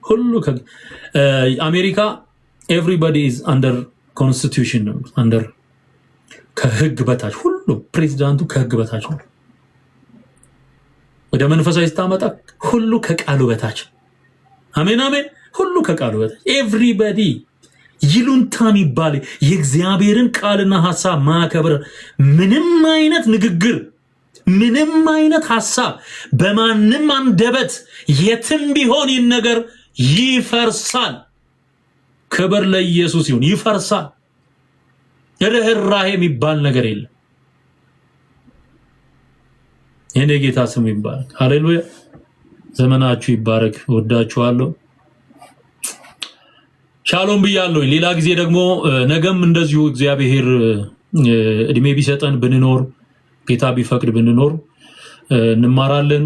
ሁሉ አሜሪካ ኤቭሪባዲ ኢዝ አንደር ኮንስቲቱሽን ነው። አንደር ከህግ በታች ሁሉ ፕሬዚዳንቱ ከህግ በታች ነው። ወደ መንፈሳዊ ስታመጣ ሁሉ ከቃሉ በታች። አሜን አሜን። ሁሉ ከቃሉ በታች ኤቭሪባዲ ይሉንታ የሚባል የእግዚአብሔርን ቃልና ሐሳብ ማከብር ምንም አይነት ንግግር ምንም አይነት ሐሳብ በማንም አንደበት የትም ቢሆን ይህ ነገር ይፈርሳል። ክብር ለኢየሱስ ይሁን። ይፈርሳል። ርህራሄ የሚባል ነገር የለም። የኔ ጌታ ስሙ ይባረክ። ሃሌሉያ። ዘመናችሁ ይባረክ። ወዳችኋለሁ። ሻሎም ብያለሁ። ሌላ ጊዜ ደግሞ ነገም እንደዚሁ እግዚአብሔር እድሜ ቢሰጠን ብንኖር ጌታ ቢፈቅድ ብንኖር እንማራለን።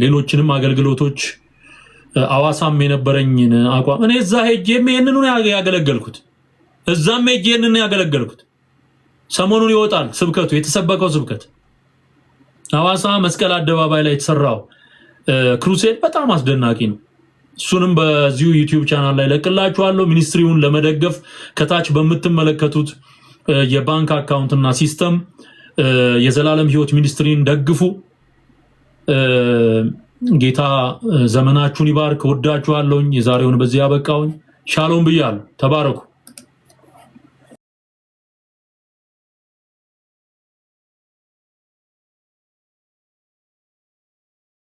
ሌሎችንም አገልግሎቶች አዋሳም የነበረኝን አቋም እኔ እዛ ሄጄም ይሄንን ነው ያገለገልኩት። እዛም ሄጄ ይሄንን ያገለገልኩት። ሰሞኑን ይወጣል ስብከቱ፣ የተሰበከው ስብከት አዋሳ መስቀል አደባባይ ላይ የተሰራው ክሩሴድ በጣም አስደናቂ ነው። እሱንም በዚሁ ዩቲዩብ ቻናል ላይ ለቅላችኋለሁ። ሚኒስትሪውን ለመደገፍ ከታች በምትመለከቱት የባንክ አካውንትና ሲስተም የዘላለም ሕይወት ሚኒስትሪን ደግፉ። ጌታ ዘመናችሁን ይባርክ። ወዳችኋለሁ። የዛሬውን በዚህ ያበቃው። ሻሎም ብያለሁ። ተባረኩ።